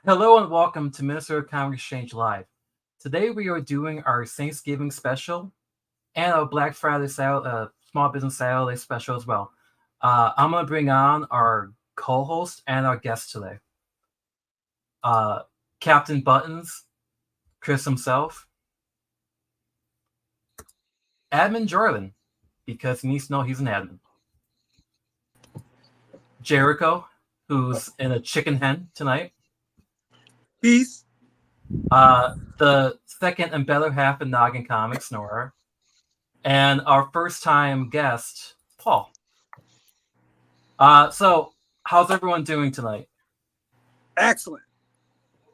Hello and welcome to Minnesota Comic Exchange Live. Today we are doing our Thanksgiving special and our Black Friday Small Business Saturday special as well. I'm going to bring on our co-host and our guest today. Captain Buttons, Chris himself, Admin Jordan, because he needs to know he's an admin. Jericho, who's in a chicken hen tonight. Peace. The second and better half of Noggin Comics, Nora. And our first time guest, Paul. So how's everyone doing tonight? Excellent.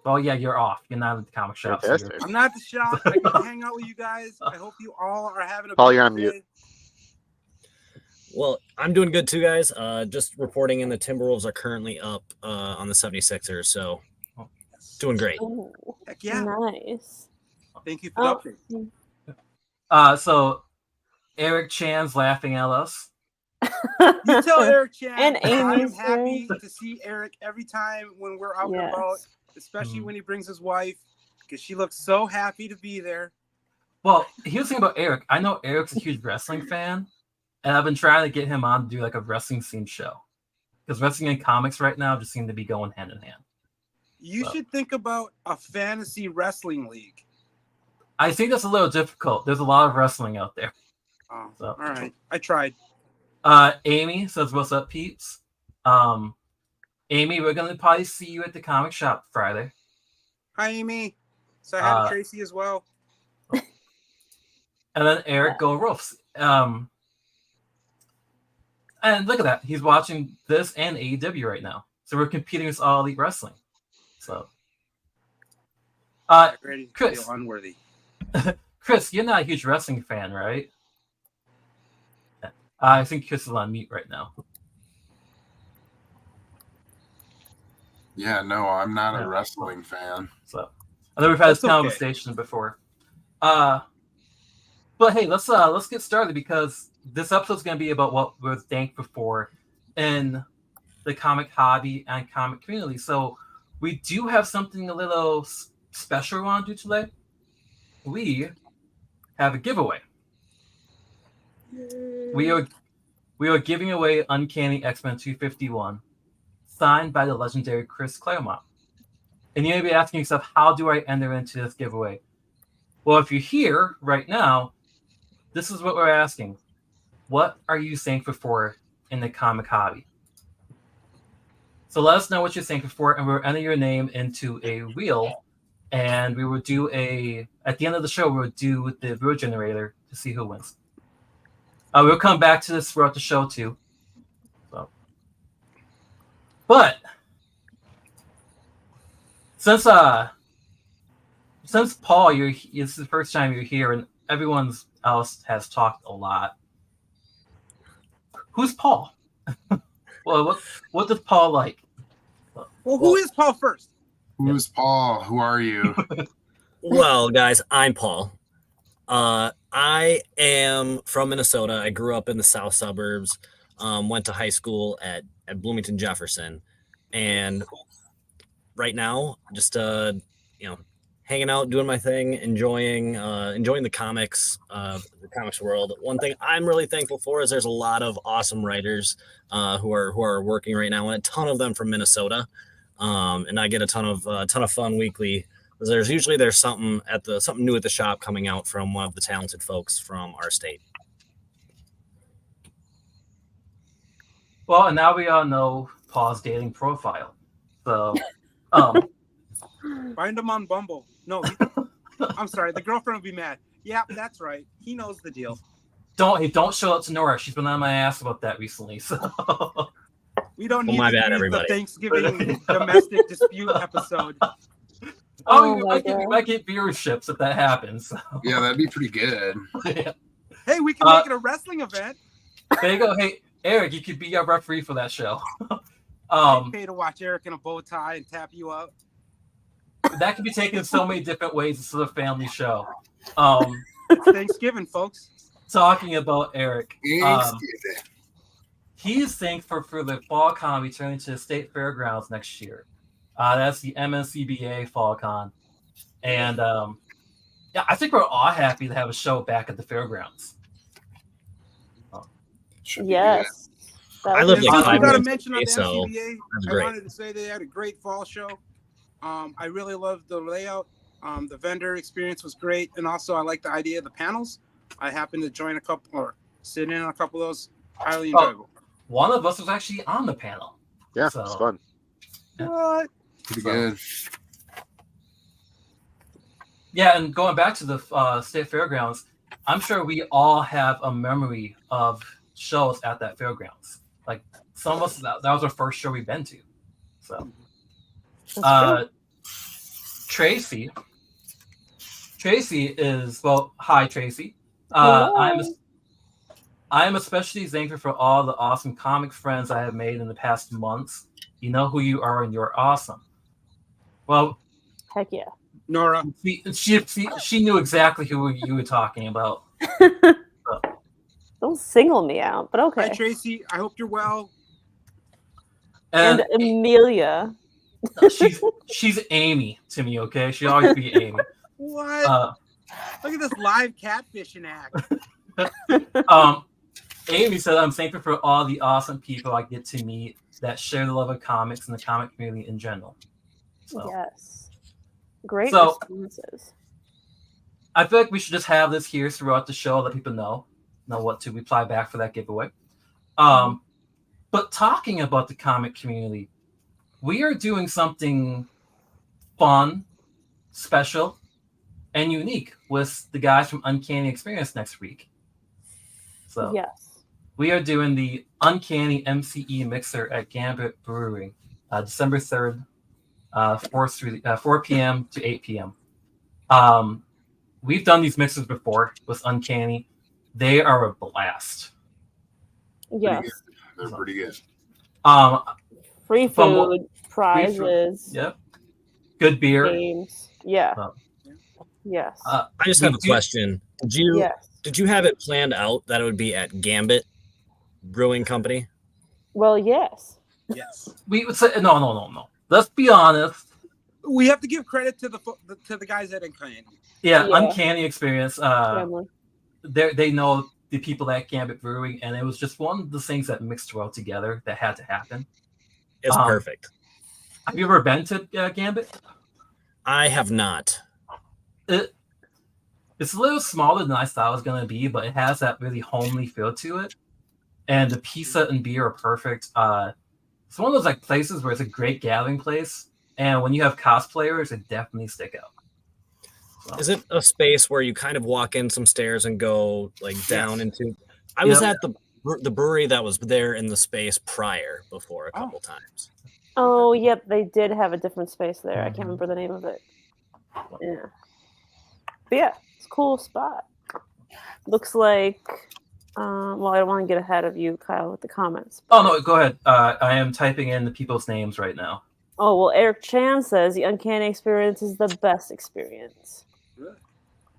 Oh yeah, you're off. You're not at the comic shop. So I'm not at the shop. I get to hang out with you guys. I hope you all are having a Paul, good you're on day. mute. Well, I'm doing good too, guys. Just reporting in the Timberwolves are currently up on the 76ers, so doing great. Oh, Heck yeah. nice. Thank you for the update. So Eric Chan's laughing at us. You tell Eric Chan And I am Amy's happy to see Eric every time when we're out and Yes. about, especially when he brings his wife, because she looks so happy to be there. Well, here's the thing about Eric. I know Eric's a huge wrestling fan, and I've been trying to get him on to do like a wrestling themed show. Because wrestling and comics right now just seem to be going hand in hand. You should think about a fantasy wrestling league. I think that's a little difficult. There's a lot of wrestling out there. Oh, So. all right. I tried. Amy says, "What's up, peeps?" Amy, we're gonna probably see you at the comic shop Friday. Hi, Amy. So I had Tracy as well. And then Eric Go Rolfs. And look at that. He's watching this and AEW right now. So we're competing with All Elite Wrestling. So Ready to Chris. feel unworthy. Chris, you're not a huge wrestling fan, right? I think Chris is on mute right now. Yeah, no, I'm not Yeah. a wrestling fan. So I know we've had this That's okay. conversation before. But hey, let's get started because this episode's gonna be about what we're thankful for in the comic hobby and comic community. So we do have something a little special we want to do today. We have a giveaway. We are giving away Uncanny X-Men 251, signed by the legendary Chris Claremont. And you may be asking yourself, how do I enter into this giveaway? Well, if you're here right now, this is what we're asking. What are you thankful for in the comic hobby? So let us know what you're thankful for, and we'll enter your name into a wheel, and we will do at the end of the show, we'll do the wheel generator to see who wins. We'll come back to this throughout the show too. But since Paul, it's the first time you're here, and everyone else has talked a lot. Who's Paul? Well, what does Paul like? Well, who is Paul first? Who's Paul? Who are you? Well, guys, I'm Paul. I am from Minnesota. I grew up in the south suburbs, went to high school at Bloomington Jefferson, and right now just hanging out, doing my thing, enjoying the comics world. One thing I'm really thankful for is there's a lot of awesome writers who are working right now, and a ton of them from Minnesota, and I get a ton of fun weekly. There's something new at the shop coming out from one of the talented folks from our state. Well, and now we all know Paul's dating profile. So, Find him on Bumble. No, I'm sorry. The girlfriend will be mad. Yeah, that's right. He knows the deal. don't show up to Nora. She's been on my ass about that recently. So We don't need my to bad, do everybody. the Thanksgiving domestic dispute episode. we my might get viewerships if that happens. So. Yeah, that'd be pretty good. Yeah. Hey, we can make it a wrestling event. There you go. Hey, Eric, you could be our referee for that show. I'd pay to watch Eric in a bow tie and tap you out. That could be taken so many different ways. It's a family show. It's Thanksgiving, folks. Talking about Eric, Thanksgiving. he's thankful for the fall con returning to the state fairgrounds next year. That's the MNCBA Fall Con. And yeah, I think we're all happy to have a show back at the fairgrounds. Should be Yes. I was live And like since we 5 got a minutes mention on away, the so MCBA, that's I great. wanted to say they had a great fall show. I really loved the layout. The vendor experience was great, and also I like the idea of the panels. I happened to join a couple or sit in on a couple of those. Highly enjoyable. One of us was actually on the panel. Yeah, So- it's fun. Yeah. What? pretty good. Yeah, and going back to the state fairgrounds, I'm sure we all have a memory of shows at that fairgrounds. Like some of us, that was our first show we've been to. So, That's true. Tracy is hi Tracy. Hello. I'm especially thankful for all the awesome comic friends I have made in the past months. You know who you are, and you're awesome. Well, Heck yeah. Nora. she knew exactly who you were talking about. Don't single me out, but Hi, okay. Tracy. I hope you're well. And Amelia. she's Amy to me. Okay, she always be Amy. What? Look at this live catfishing act. Amy said, "I'm thankful for all the awesome people I get to meet that share the love of comics and the comic community in general." So, Yes. Great So- responses. I feel like we should just have this here throughout the show, let people know what to reply back for that giveaway. But talking about the comic community, we are doing something fun, special, and unique with the guys from Uncanny Experience next week. So Yes. we are doing the Uncanny MCE Mixer at Gambit Brewery, December 3rd, 4 p.m. to 8 p.m. We've done these mixes before with Uncanny. They are a blast. Yes. They're pretty good. Free From what- food, prizes, Yep. Good beer. games. Yeah. Oh. Yes. I just We have a do- question. Yes. Did you have it planned out that it would be at Gambit Brewing Company? Well, yes. Yes. We would say no. Let's be honest. We have to give credit to the guys at Uncanny. Yeah, Yeah. Uncanny Experience. Family. They know the people at Gambit Brewing, and it was just one of the things that mixed well together that had to happen. It's perfect. Have you ever been to Gambit? I have not. It's a little smaller than I thought it was going to be, but it has that really homely feel to it. And the pizza and beer are perfect. It's one of those like places where it's a great gathering place, and when you have cosplayers, it definitely stick out. So, Is it a space where you kind of walk in some stairs and go like down Yes. into? I was Yep. at the brewery that was there in the space before a couple times. Oh, yep. They did have a different space there. I Mhm. can't remember the name of it. Yeah. But yeah, it's a cool spot. Looks like. Well, I don't want to get ahead of you, Kyle, with the comments. Oh no, go ahead. I am typing in the people's names right now. Oh, well, Eric Chan says the Uncanny Experience is the best experience.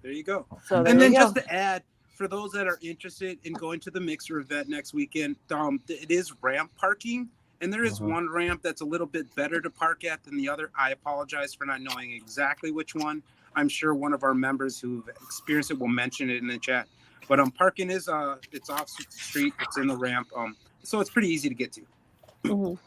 There you go. So there And then you go. just to add, for those that are interested in going to the Mixer event next weekend, it is ramp parking, and there is Mhm. one ramp that's a little bit better to park at than the other. I apologize for not knowing exactly which one. I'm sure one of our members who've experienced it will mention it in the chat. But parking is it's off the street, it's in the ramp, so it's pretty easy to get to. Mhm.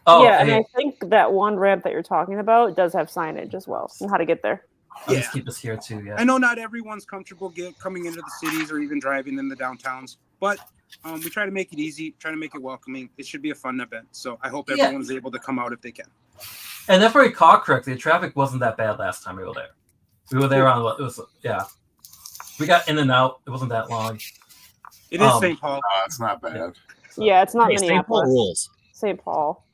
Oh, Yeah, and hey, I think that one ramp that you're talking about does have signage as well on how to get there. I'll just Yeah. keep this here too. Yeah. I know not everyone's comfortable coming into the cities or even driving in the downtowns, but we try to make it easy, try to make it welcoming. It should be a fun event, so I hope Yeah. everyone's able to come out if they can. And if I recall correctly, the traffic wasn't that bad last time we were there. We were there on what it was. Yeah, we got in and out. It wasn't that long. It is Um, St. Paul. It's not bad. So, Yeah, it's not Hey, St. Paul Minneapolis. rules. St. Paul.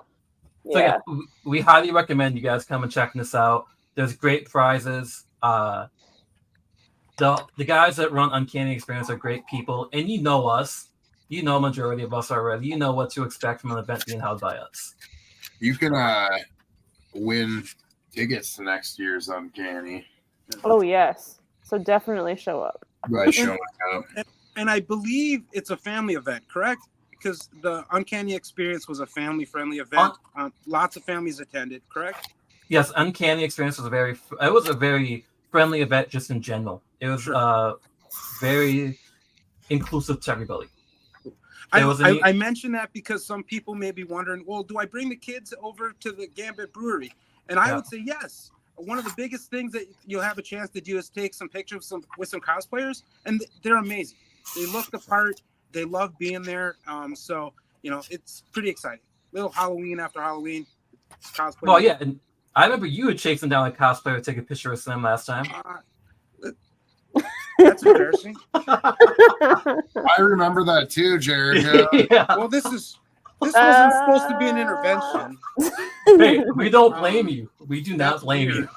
So Yeah. we highly recommend you guys come and checking this out. There's great prizes. The guys that run Uncanny Experience are great people, and you know us. You know majority of us already. You know what to expect from an event being held by us. You can win tickets to next year's Uncanny Oh, yes. So definitely show up. by showing up. And I believe it's a family event, correct? Because the Uncanny Experience was a family-friendly event. Lots of families attended, correct? Yes, Uncanny Experience was a very friendly event just in general. It was Sure. very inclusive to everybody. There was I mentioned that because some people may be wondering, well, do I bring the kids over to the Gambit Brewery? And I would say yes. One of the biggest things that you'll have a chance to do is take some pictures with some cosplayers, and they're amazing. They look the part. They love being there. So, it's pretty exciting. Little Halloween after Halloween. Cosplay. Well, yeah, and I remember you had chasing down a cosplayer to take a picture with them last time. That's embarrassing. I remember that too, Jared. Yeah. Well, this wasn't supposed to be an intervention. Hey, we don't blame you. We do not blame you.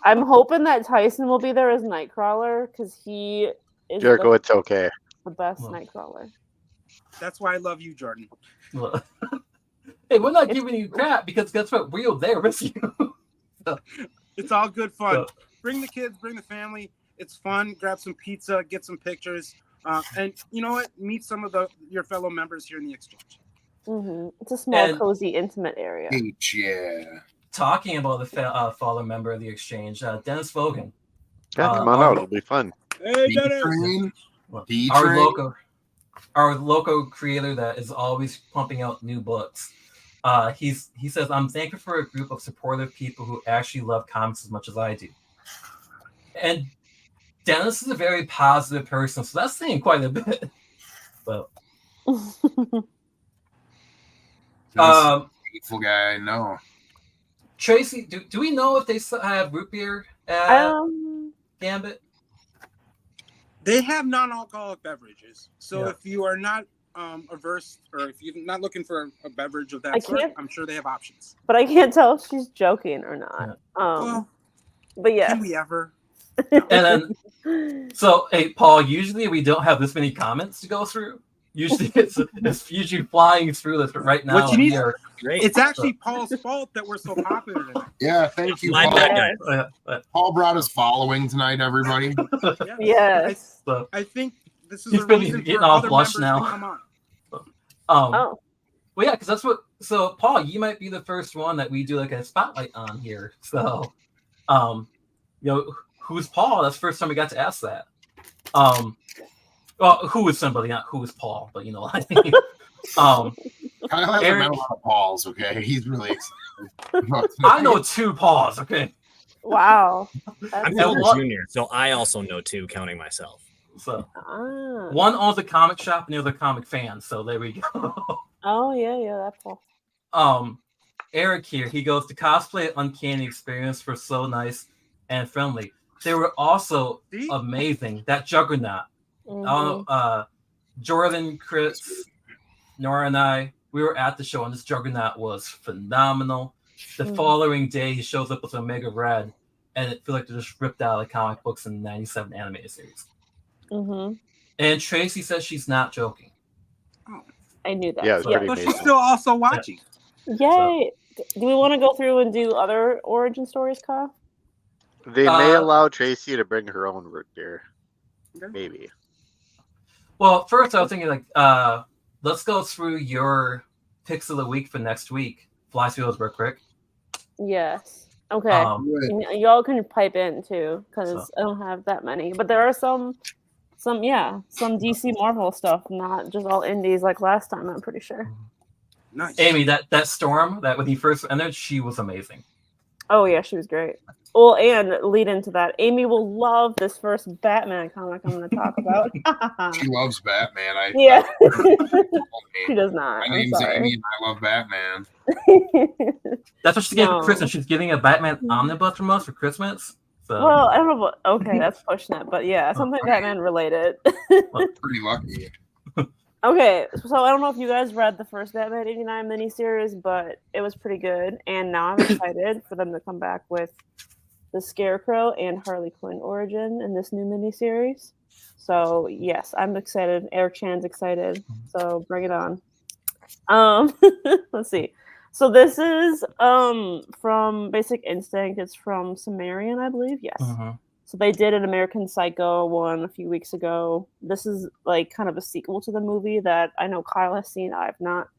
I'm hoping that Tyson will be there as Nightcrawler because he is Jericho, it's okay. the best Nightcrawler. That's why I love you, Jordan. Hey, we're not giving you crap because guess what? We're there with you. It's all good fun. Bring the kids, bring the family. It's fun. Grab some pizza, get some pictures, and you know what? Meet some of your fellow members here in the exchange. Mm-hmm. It's a small, cozy, intimate area. Yeah. Talking about the fellow member of the exchange, Dennis Vogan. Yeah, come on out. It'll be fun. Hey, Dennis. Our local creator that is always pumping out new books. He says, I'm thankful for a group of supportive people who actually love comics as much as I do. And Dennis is a very positive person, so that's saying quite a bit. But beautiful guy, no. Tracy, do we know if they still have root beer at Gambit? They have non-alcoholic beverages. So if you are not averse, or if you're not looking for a beverage of that sort, I'm sure they have options. But I can't tell if she's joking or not. But yeah. Can we ever? And then, so hey, Paul. Usually we don't have this many comments to go through. Usually it's usually flying through this, but right now What you need, it's actually Paul's fault that we're so popular tonight. Yeah, thank you, My Paul. bad, guys. Paul brought us following tonight, everybody. Yes. I think this is He's a really reason getting for all other flushed members now. to come on. Well, yeah, because that's what. So, Paul, you might be the first one that we do like a spotlight on here. So, who's Paul? That's the first time we got to ask that. Well, who is somebody? Not who is Paul, but you know what I mean. Kyle hasn't met a lot of Pauls. Okay, he's really excited. I know 2 Pauls. Okay. Wow. I'm the junior, so I also know 2, counting myself. So one owns a comic shop and the other comic fan. So there we go. Oh yeah, that's cool. Eric here. He goes to cosplay at Uncanny Experience for so nice and friendly. They were also amazing. That Juggernaut. Jordan, Chris, Nora, and I, we were at the show, and this Juggernaut was phenomenal. The following day, he shows up with Omega Red, and it feels like they're just ripped out of the comic books in the 97 animated series. And Tracy says she's not joking. I knew that. Yeah, but she's still also watching. Yay! Do we want to go through and do other origin stories, Kyle? They may allow Tracy to bring her own root beer. Maybe. Well, first I was thinking let's go through your picks of the week for next week. Fly through those real quick. Yes. Okay. Y'all can pipe in too, because I don't have that many. But there are some DC Marvel stuff, not just all indies like last time. I'm pretty sure. Nice. Amy, that Storm, that when he first entered, she was amazing. Oh yeah, she was great. Well, and lead into that, Amy will love this first Batman comic I'm going to talk about. She loves Batman. She does not. My name's Amy, and I love Batman. That's what she's getting for Christmas. She's getting a Batman omnibus from us for Christmas. So. Well, I don't know. Okay, that's pushing it, but yeah, something Batman related. Pretty lucky. Okay, so I don't know if you guys read the first Batman 89 miniseries, but it was pretty good, and now I'm excited for them to come back with the Scarecrow and Harley Quinn origin in this new miniseries. So yes, I'm excited. Eric Chan's excited. So bring it on. Let's see. So this is from Basic Instinct. It's from Sumerian, I believe. Yes. So they did an American Psycho one a few weeks ago. This is like kind of a sequel to the movie that I know Kyle has seen. I have not,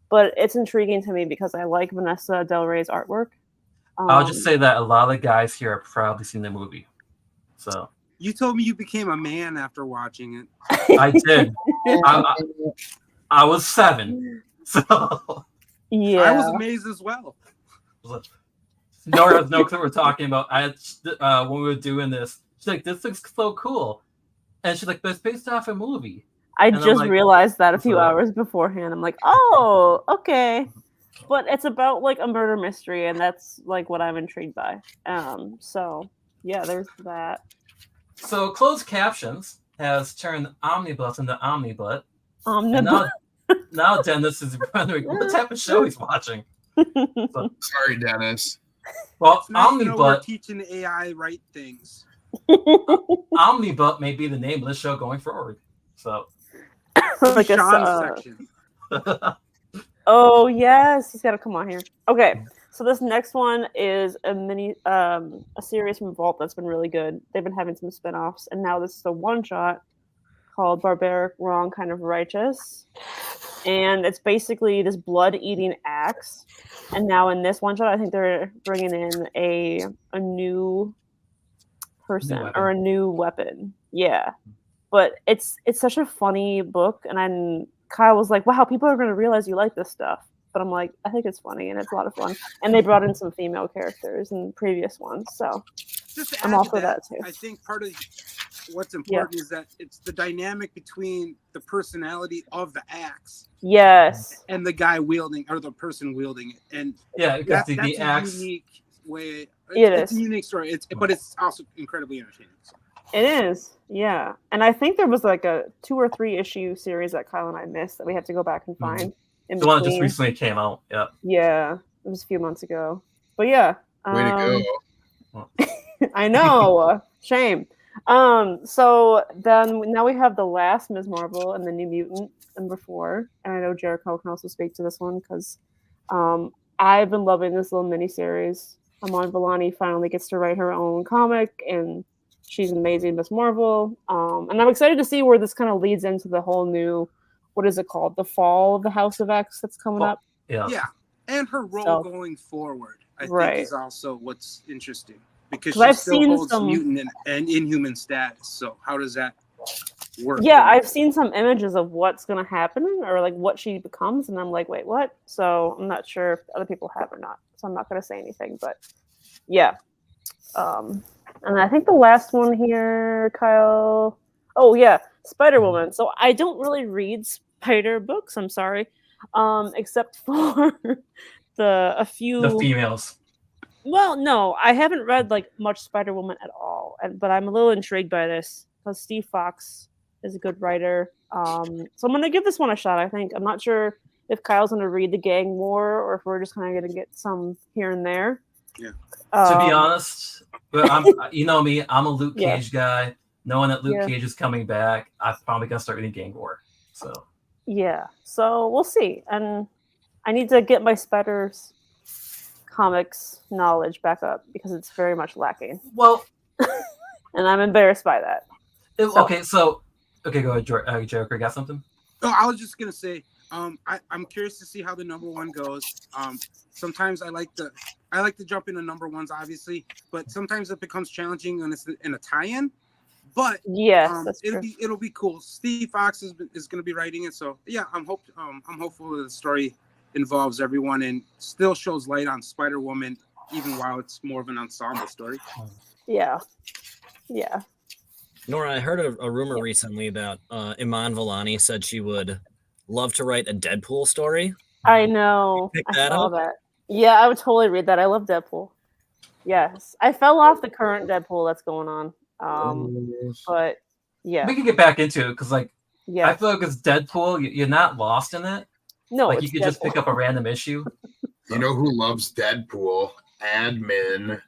but it's intriguing to me because I like Vanessa Del Rey's artwork. I'll just say that a lot of guys here have probably seen the movie. So You told me you became a man after watching it. I did. I was 7. So yeah. I was amazed as well. Nora has no clue what we're talking about. When we were doing this, she's like, "This looks so cool," and she's like, "But it's based off a movie." I And I'm just like, realized that a few so- hours beforehand. I'm like, oh, okay. But it's about like a murder mystery, and that's like what I'm intrigued by. So yeah, there's that. So closed captions has turned omnibus into omnibut, and Omnibus. now Dennis is wondering what type of show he's watching. Sorry, Dennis. Well, It's nice to know we're omnibut, teaching the AI right things. omnibut may be the name of the show going forward. So Like a Sean's section. Oh yes, he's got to come on here. Okay, so this next one is a series from Vault that's been really good. They've been having some spin-offs, and now this is a one-shot called Barbaric Wrong Kind of Righteous, and it's basically this blood-eating axe. And now in this one-shot, I think they're bringing in a new person or a new weapon. Yeah, but it's such a funny book, and Kyle was like, wow, people are going to realize you like this stuff. But I'm like, I think it's funny and it's a lot of fun. And they brought in some female characters in previous ones. So Just to I'm add all to for that too. I think part of what's important is that it's the dynamic between the personality of the axe Yes. and the guy wielding or the person wielding it. And yeah, because that's the a axe. unique way. It It's is. a unique story. But it's also incredibly entertaining. So. It is. Yeah. And I think there was like a 2 or 3 issue series that Kyle and I missed that we have to go back and find. In The one that just between. recently came out. Yeah. Yeah. It was a few months ago. But yeah. Way to go. I know. Shame. So then now we have the last Ms. Marvel and the New Mutant number 4. And I know Jericho can also speak to this one because I've been loving this little miniseries. Amon Vellani finally gets to write her own comic, and she's an amazing Ms. Marvel. And I'm excited to see where this kind of leads into the whole new, what is it called? The fall of the House of X that's coming up. Yeah. Yeah. And her role So- going forward, I Right. think, is also what's interesting. Because 'Cause she I've still seen holds some- mutant and inhuman status. So how does that work? Yeah, I've seen some images of what's going to happen or like what she becomes, and I'm like, wait, what? So I'm not sure if other people have or not. So I'm not going to say anything, but yeah. And I think the last one here, Kyle. Oh yeah, Spider-Woman. So I don't really read spider books. I'm sorry, except for a few. The females. Well, no, I haven't read like much Spider-Woman at all, but I'm a little intrigued by this because Steve Fox is a good writer. So I'm gonna give this one a shot. I think I'm not sure if Kyle's gonna read the Gang War or if we're just kind of gonna get some here and there. Yeah. To be honest, but you know me, I'm a Luke Yeah. Cage guy. Knowing that Luke Yeah. Cage is coming back, I'm probably gonna start reading Gang War. So Yeah, so we'll see. And I need to get my Spiders comics knowledge back up because it's very much lacking. well, And I'm embarrassed by that. okay, go ahead, Jericho. Got something? Oh, I was just gonna say, I'm curious to see how the number 1 goes. Sometimes I like to jump into number 1s, obviously, but sometimes it becomes challenging when it's in a tie-in. But Yes, that's true. it'll be cool. Steve Fox is going to be writing it, so yeah, I'm hopeful that the story involves everyone and still shows light on Spider-Woman, even while it's more of an ensemble story. Yeah. Nora, I heard a rumor recently that Iman Vellani said she would love to write a Deadpool story. I know. Pick I that saw up? that. Yeah, I would totally read that. I love Deadpool. Yes. I fell off the current Deadpool that's going on. But yeah. We can get back into it because, like, Yeah. I feel like it's Deadpool. You're not lost in it. No, Like, it's you could just pick Deadpool. up a random issue. You know who loves Deadpool? Admin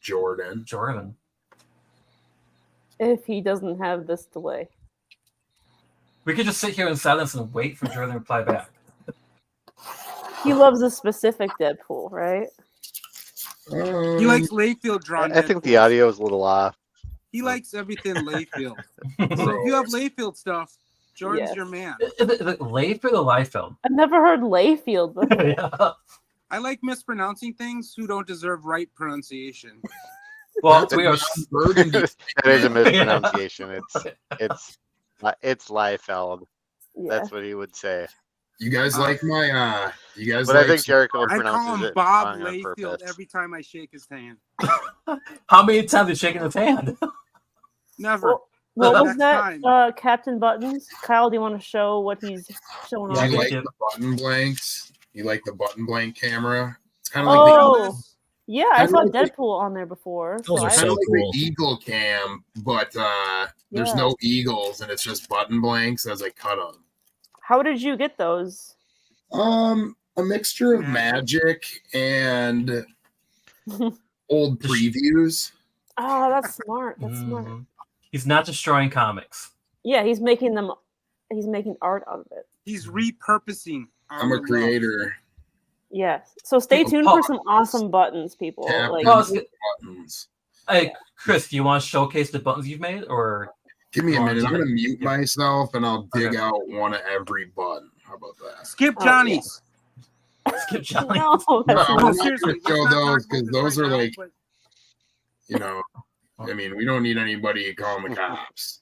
Jordan. Jordan. If he doesn't have this delay. We could just sit here in silence and wait for Jordan to reply back. He loves a specific Deadpool, right? He likes Layfield drawn. I think the Deadpool. audio is a little off. He likes everything Layfield. So if you have Layfield stuff, Jordan's Yes. your man. Late for the life film. I've never heard Layfield before. Yeah. I like mispronouncing things who don't deserve right pronunciation. Well, That's we are. Burgundy. That is a mispronunciation. It's Liefeld. Yeah. That's what he would say. You guys like my you guys But like I think Jericho I call pronounces him it Bob wrong on Layfield purpose. every time I shake his hand. How many times have you shaken his hand? Never. Well, what was Next that? time. Captain Buttons. Kyle, do you want to show what he's showing Yeah, off? you I like think the button blanks? You like the button blank camera? It's kind of like Oh, yeah, I Kinda saw like the- Deadpool on there before. Those are I- kind so of like cool. the Eagle Cam, but there's Yeah. no eagles and it's just button blanks as I cut them. How did you get those? A mixture of magic and old previews. Oh, that's smart. That's smart. Mhm. He's not destroying comics. Yeah, he's making art out of it. He's repurposing. I'm a our creator. Yes. So stay Hey, tuned Paul. for some awesome buttons, people. Captain Like, Well, it's- buttons. Hey, Chris, do you want to showcase the buttons you've made, or Give me a Come on, minute. I'm Jimmy. gonna mute Yeah. myself and I'll dig Okay. out one of every button. How about that? love. Skip Oh, Johnny's. Skip Johnny? no, No, that's I'm not. not seriously, gonna show let's not talk those about because this those right are now, like, but you know, I mean, we don't need anybody calling the cops.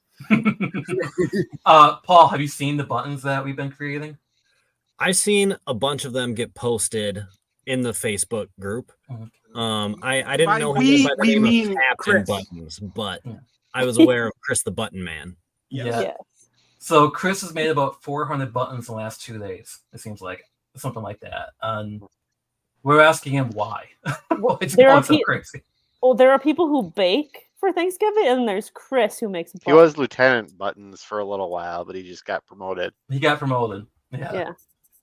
Paul, have you seen the buttons that we've been creating? I've seen a bunch of them get posted in the Facebook group. I didn't By know we, him by the we name mean of Captain Chris. Buttons, but Yeah. I was aware of Chris the Button Man. Yeah. Yeah. So Chris has made about 400 buttons in the last 2 days. It seems like something like that. And we're asking him why. Well, It's there are going so pe- crazy. Well, there are people who bake for Thanksgiving, and there's Chris who makes buttons. He was Lieutenant Buttons for a little while, but he just got promoted. He got promoted. Yeah. Yeah,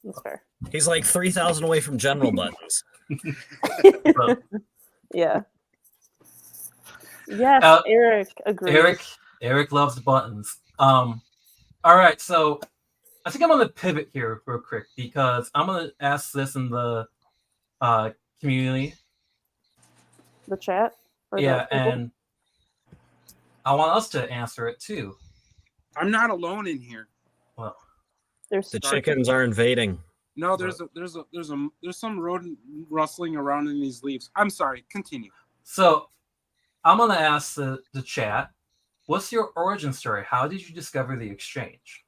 that's fair. He's like 3,000 away from General Buttons. So, Yeah. Yes, Eric agrees. Eric loves the buttons. All right, so I think I'm gonna pivot here real quick because I'm gonna ask this in the community. The chat. Or the Yeah, people? and I want us to answer it too. I'm not alone in here. Well, There's The chickens are invading. No, there's some rodent rustling around in these leaves. I'm sorry. Continue. so I'm gonna ask the chat, what's your origin story? How did you discover the exchange?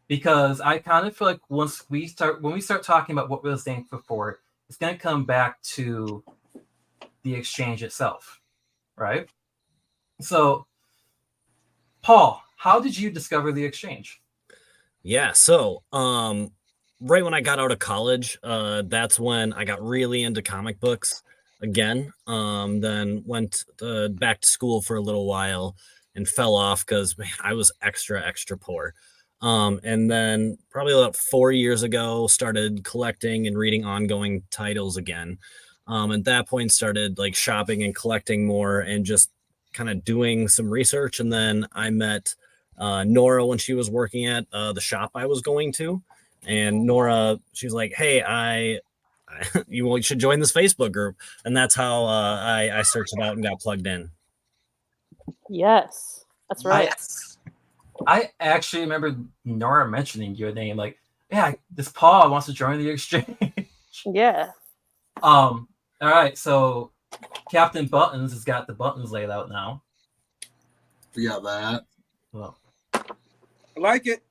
Because I kind of feel like when we start talking about what we're thankful for, it's gonna come back to the exchange itself, right? So, Paul, how did you discover the exchange? Yeah, so right when I got out of college, that's when I got really into comic books again. Then went back to school for a little while and fell off because I was extra poor. And then probably about 4 years ago, started collecting and reading ongoing titles again. At that point, started like shopping and collecting more and just kind of doing some research. And then I met Nora when she was working at the shop I was going to. And Nora, she's like, hey, you should join this Facebook group. And that's how I searched it out and got plugged in. Yes, that's right. I actually remember Nora mentioning your name, like, yeah, this Paul wants to join the exchange. Yeah. All right, so Captain Buttons has got the buttons laid out now. We got that. Well, I like it.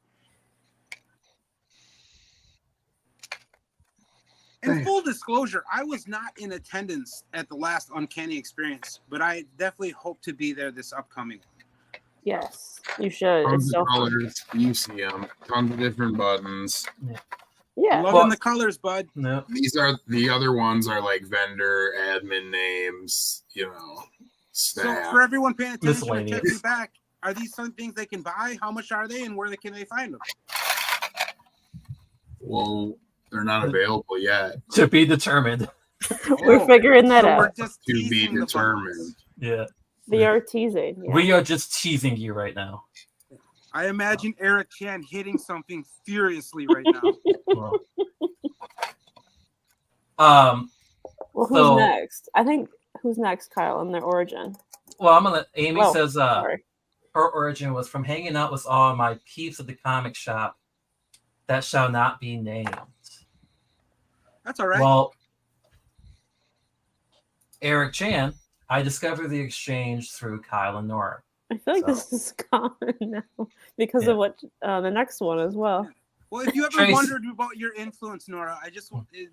In full disclosure, I was not in attendance at the last Uncanny Experience, but I definitely hope to be there this upcoming. Yes, you should. Tons It's of so fun. colors. You see them. Tons of different buttons. Yeah. Loving Well- the colors, bud. no. These are the other ones are like vendor admin names, So staff. for everyone paying attention and Miscellaneous. checking back, are these some things they can buy? How much are they, and where can they find them? Well, they're not available yet. To be determined. We're figuring that so we're out. just To be teasing the determined. buttons. Yeah. We are teasing. Yeah. We are just teasing you right now. I imagine Eric Chan hitting something furiously right now. Well, Well, who's so- next? I think who's next, Kyle, in their origin? well, I'm gonna. Amy Oh, says Sorry. her origin was from hanging out with all my peeps at the comic shop that shall not be named. That's all right. Well, Eric Chan, I discovered the exchange through Kyle and Nora. I feel like So- this is common now because Yeah. of what the next one as well. Well, if you ever Tracy- wondered about your influence, Nora,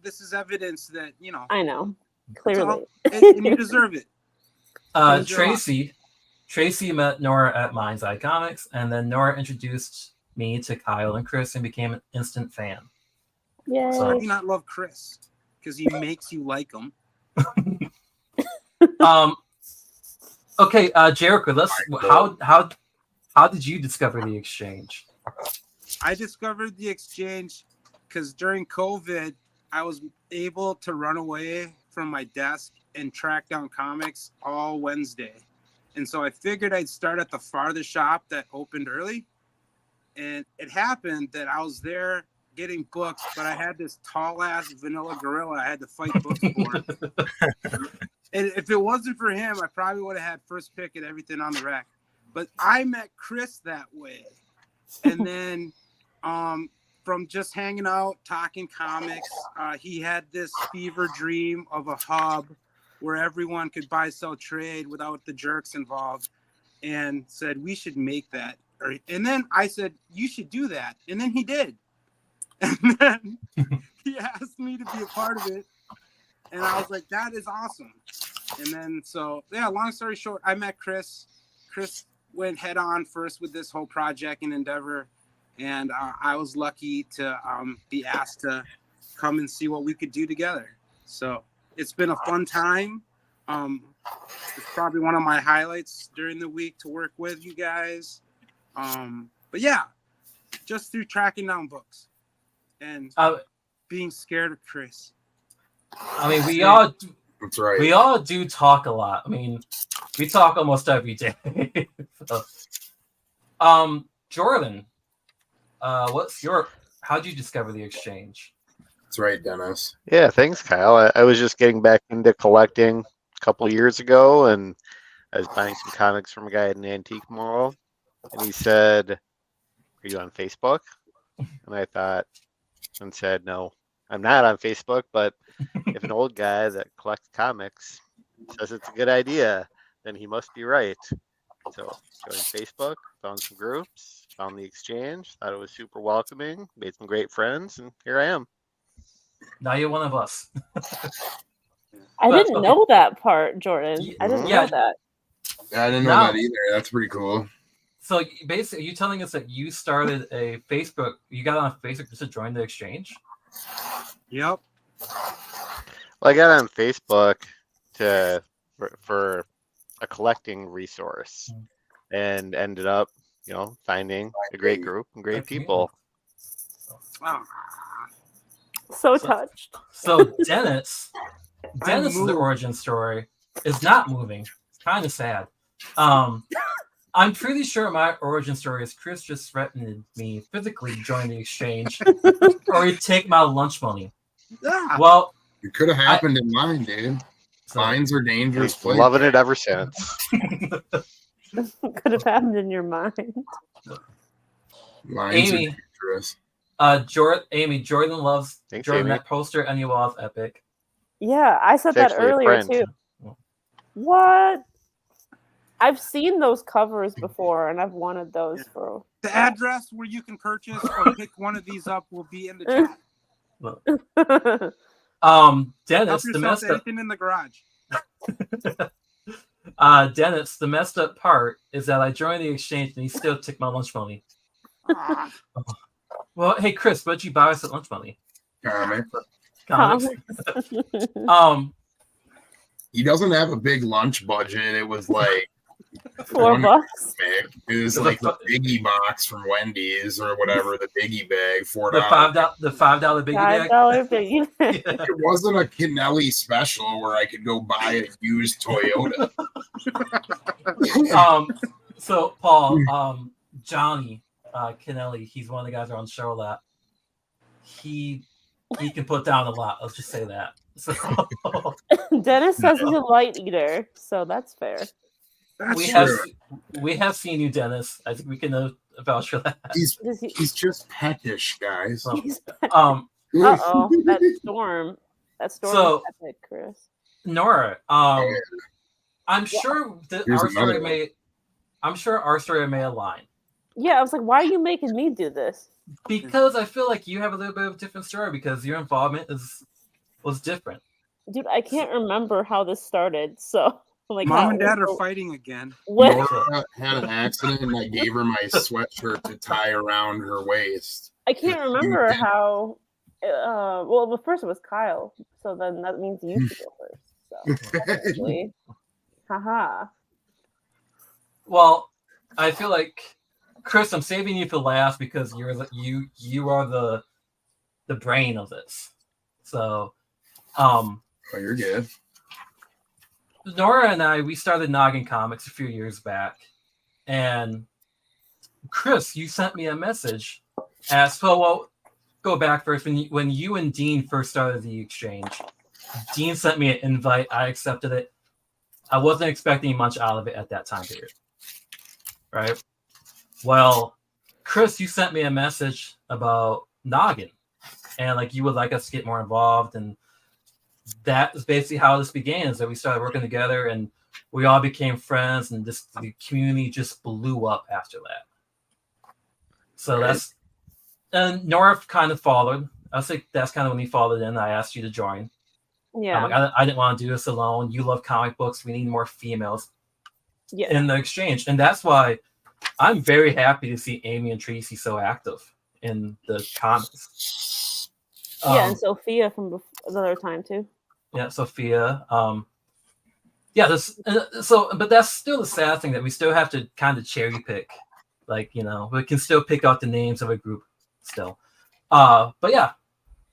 this is evidence that I know, that's all, clearly. and you deserve it. Thank you. Tracy met Nora at Mind's Eye Comics, and then Nora introduced me to Kyle and Chris and became an instant fan. Yay. How do you not love Chris? Because he makes you like him. Okay, Jericho, how did you discover the exchange? I discovered the exchange because during COVID, I was able to run away from my desk and track down comics all Wednesday. And so I figured I'd start at the farthest shop that opened early. And it happened that I was there getting books, but I had this tall ass vanilla gorilla I had to fight books for. And if it wasn't for him, I probably would have had first pick at everything on the rack. But I met Chris that way. And then from just hanging out, talking comics, he had this fever dream of a hub where everyone could buy, sell, trade without the jerks involved, and said, we should make that. And then I said, you should do that. And then he did. And then he asked me to be a part of it. And I was like, that is awesome. And then, so, yeah, long story short, I met Chris. Chris went head on first with this whole project and endeavor. And I was lucky to be asked to come and see what we could do together. So it's been a fun time. It's probably one of my highlights during the week to work with you guys. But yeah, just through tracking down books and being scared of Chris. I mean, we all That's right. We all do talk a lot. I mean, we talk almost every day. So, Jordan, how'd you discover the exchange? That's right, Dennis. Yeah, thanks, Kyle. I was just getting back into collecting a couple of years ago, and I was buying some comics from a guy at an antique mall, and he said, "Are you on Facebook?" And I thought and said, "No, I'm not on Facebook, but if an old guy that collects comics says it's a good idea, then he must be right." So joined Facebook, found some groups, found the exchange, thought it was super welcoming, made some great friends, and here I am. Now you're one of us. I But, didn't okay. know that part, Jordan. I didn't Yeah. know that. Yeah, I didn't know Now- that either. That's pretty cool. So basically, you telling us that you started a Facebook, you got on Facebook just to join the exchange? Yep. Well, I got on Facebook for a collecting resource, and ended up, finding a great group and great people. Ah, So So- touched. So Dennis's moved. origin story is not moving. It's kind of sad. I'm pretty sure my origin story is Chris just threatened me physically to join the exchange or he'd take my lunch money. ah. Well, It could have happened in mine, dude. so, Mines are dangerous He's places. loving it ever since. Could have happened in your mind. Mines Amy. are dangerous. Jordan loves Thanks, Jordan. Amy. That poster on your wall is epic. Yeah, I said It's that actually a earlier friend. too. What? I've seen those covers before, and I've wanted those for. The address where you can purchase or pick one of these up will be in the chat. Oh, Dennis, Help the yourself messed to up. anything in the garage. Dennis, the messed up part is that I joined the exchange and he still took my lunch money. Ah, Well, hey Chris, what'd you buy us at lunch money? Comic. Comics. Um, He doesn't have a big lunch budget. It was like $4. big. It was So like the the biggie box from Wendy's or whatever, the biggie bag, $4. the $5 biggie bag. $5 biggie. Yeah. It wasn't a Kennelly special where I could go buy a used Toyota. So Paul, Johnny Kennelly, he's one of the guys around the show a lot. He can put down a lot. Let's just say that. So Dennis says he's a light eater, so that's fair. that's we true. have seen you, Dennis. I think we can vouch for that. He's Does he- he's just peckish, guys. So, he's- Uh-oh, that storm. That storm So- is epic, Chris. Nora, I'm Yeah. sure that Here's our story another one. may align. Yeah, I was like, why are you making me do this? Because I feel like you have a little bit of a different story because your involvement was different. Dude, I can't remember how this started, so I'm like, Mom how- and Dad are fighting again. What? Nora had an accident, and I gave her my sweatshirt to tie around her waist. I can't remember how. Well, first it was Kyle, so then that means you should go first. So actually, haha. Well, I feel like Chris, I'm saving you for last because you are the brain of this. So, Oh, you're good. Nora and I, we started Noggin Comics a few years back, and Chris, you sent me a message. Well, go back first. When you and Dean first started the exchange, Dean sent me an invite. I accepted it. I wasn't expecting much out of it at that time period. Right? Well, Chris, you sent me a message about Noggin, and like you would like us to get more involved, and that is basically how this began. Is that we started working together, and we all became friends, and the community just blew up after that. So that's, and Nora kind of followed. I think that's kind of when he followed in. I asked you to join. Yeah. I'm like, I didn't want to do this alone. You love comic books. We need more females Yeah. in the exchange, and that's why I'm very happy to see Amy and Tracy so active in the comics. Yeah, and Sophia from the other time too. Yeah, Sophia. But that's still the sad thing that we still have to kind of cherry pick. Like, we can still pick out the names of a group still. But yeah,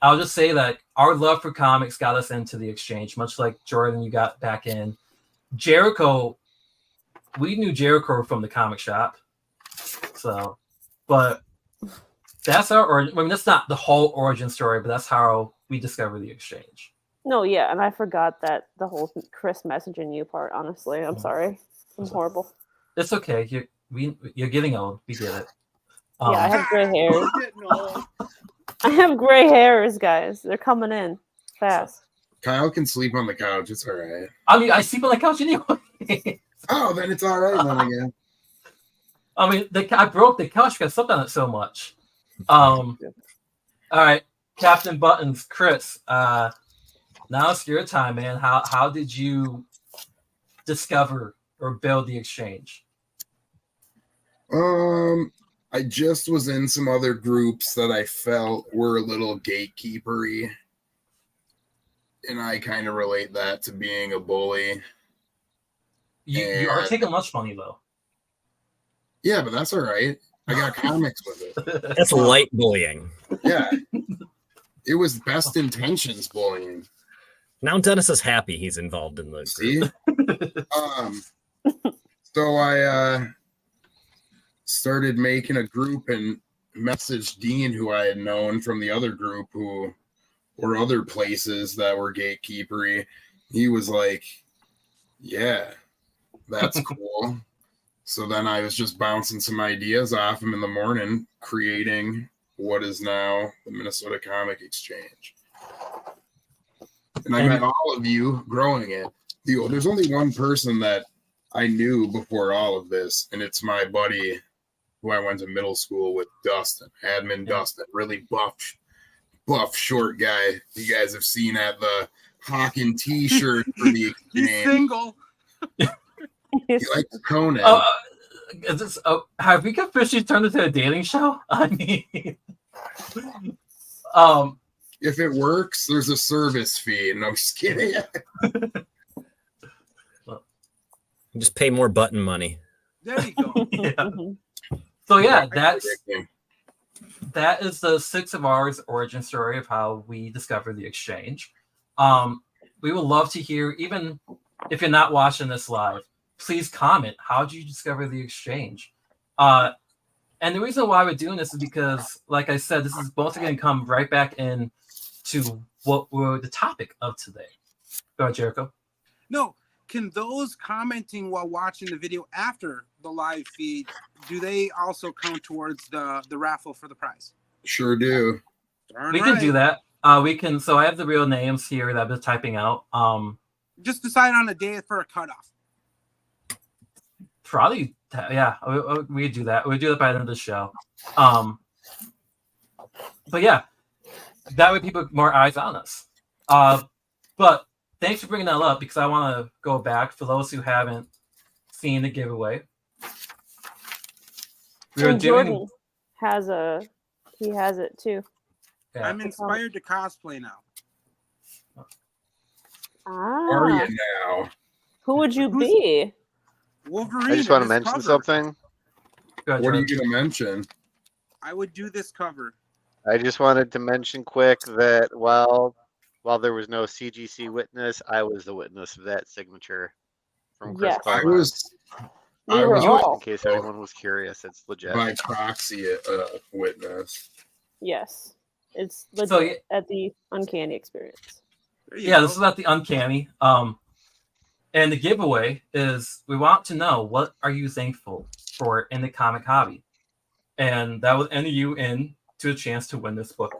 I'll just say that our love for comics got us into the exchange, much like Jordan, you got back in. Jericho, we knew Jericho from the comic shop. So, but that's our origin. I mean, that's not the whole origin story, but that's how we discovered the exchange. No, yeah, and I forgot that the whole Chris messaging you part. Honestly, I'm sorry. I'm horrible. It's okay. You're getting old. We get it. Yeah, I have gray hairs. Getting old. I have gray hairs, guys. They're coming in fast. Kyle can sleep on the couch. It's all right. I mean, I sleep on the couch anyway. Oh, then it's all right then again. I mean, I broke the couch because I slept on it so much. All right, Captain Buttons, Chris. Now it's your time, man. How did you discover or build the exchange? I just was in some other groups that I felt were a little gatekeepery, and I kind of relate that to being a bully. You are taking lunch money though. Yeah, but that's all right. I got comics with it. That's light bullying. Yeah, it was best intentions bullying. Now Dennis is happy he's involved in the group. See? So I started making a group and messaged Dean, who I had known from the other group, who were other places that were gatekeepery. He was like, yeah, that's cool. So then I was just bouncing some ideas off him in the morning, creating what is now the Minnesota Comic Exchange. And I met all of you growing it. There's only one person that I knew before all of this, and it's my buddy who I went to middle school with, Dustin, Admin Dustin, really buff, short guy you guys have seen at the Hawken t-shirt for the He's exchange. single. He likes Conan. Have we officially turned into a dating show? I mean, If it works, there's a service fee. No, I'm just kidding. Just pay more button money. There you go. yeah. So yeah, that is the 6 of ours origin story of how we discovered the exchange. We would love to hear, even if you're not watching this live, please comment. How did you discover the exchange? And the reason why we're doing this is because, like I said, this is mostly going to come right back in to what were the topic of today. Go ahead, Jericho. No, can those commenting while watching the video after the live feed, do they also count towards the raffle for the prize? Sure do. Darn We can right. do that. We can. So I have the real names here that I've been typing out. Just decide on a day for a cutoff. Probably, yeah. We do that. We do that by the end of the show. But yeah, that way people have more eyes on us. But thanks for bringing that up because I want to go back for those who haven't seen the giveaway. Jordan has it too. Yeah. I'm inspired to cosplay now. Are Ah, you now? who would you be? Wolverine. I just want to this mention cover. something. Go ahead, What are you Jordan. going to mention? I would do this cover. I just wanted to mention quick that while there was no CGC witness, I was the witness of that signature from Chris Yes. I Claremont. was. We I were was all. In case anyone was curious, it's legit. by proxy witness. Yes, it's legit So, yeah. at the Uncanny Experience. There you Yeah, go. this is about the Uncanny. And the giveaway is we want to know what are you thankful for in the comic hobby, and that will enter you in to a chance to win this book.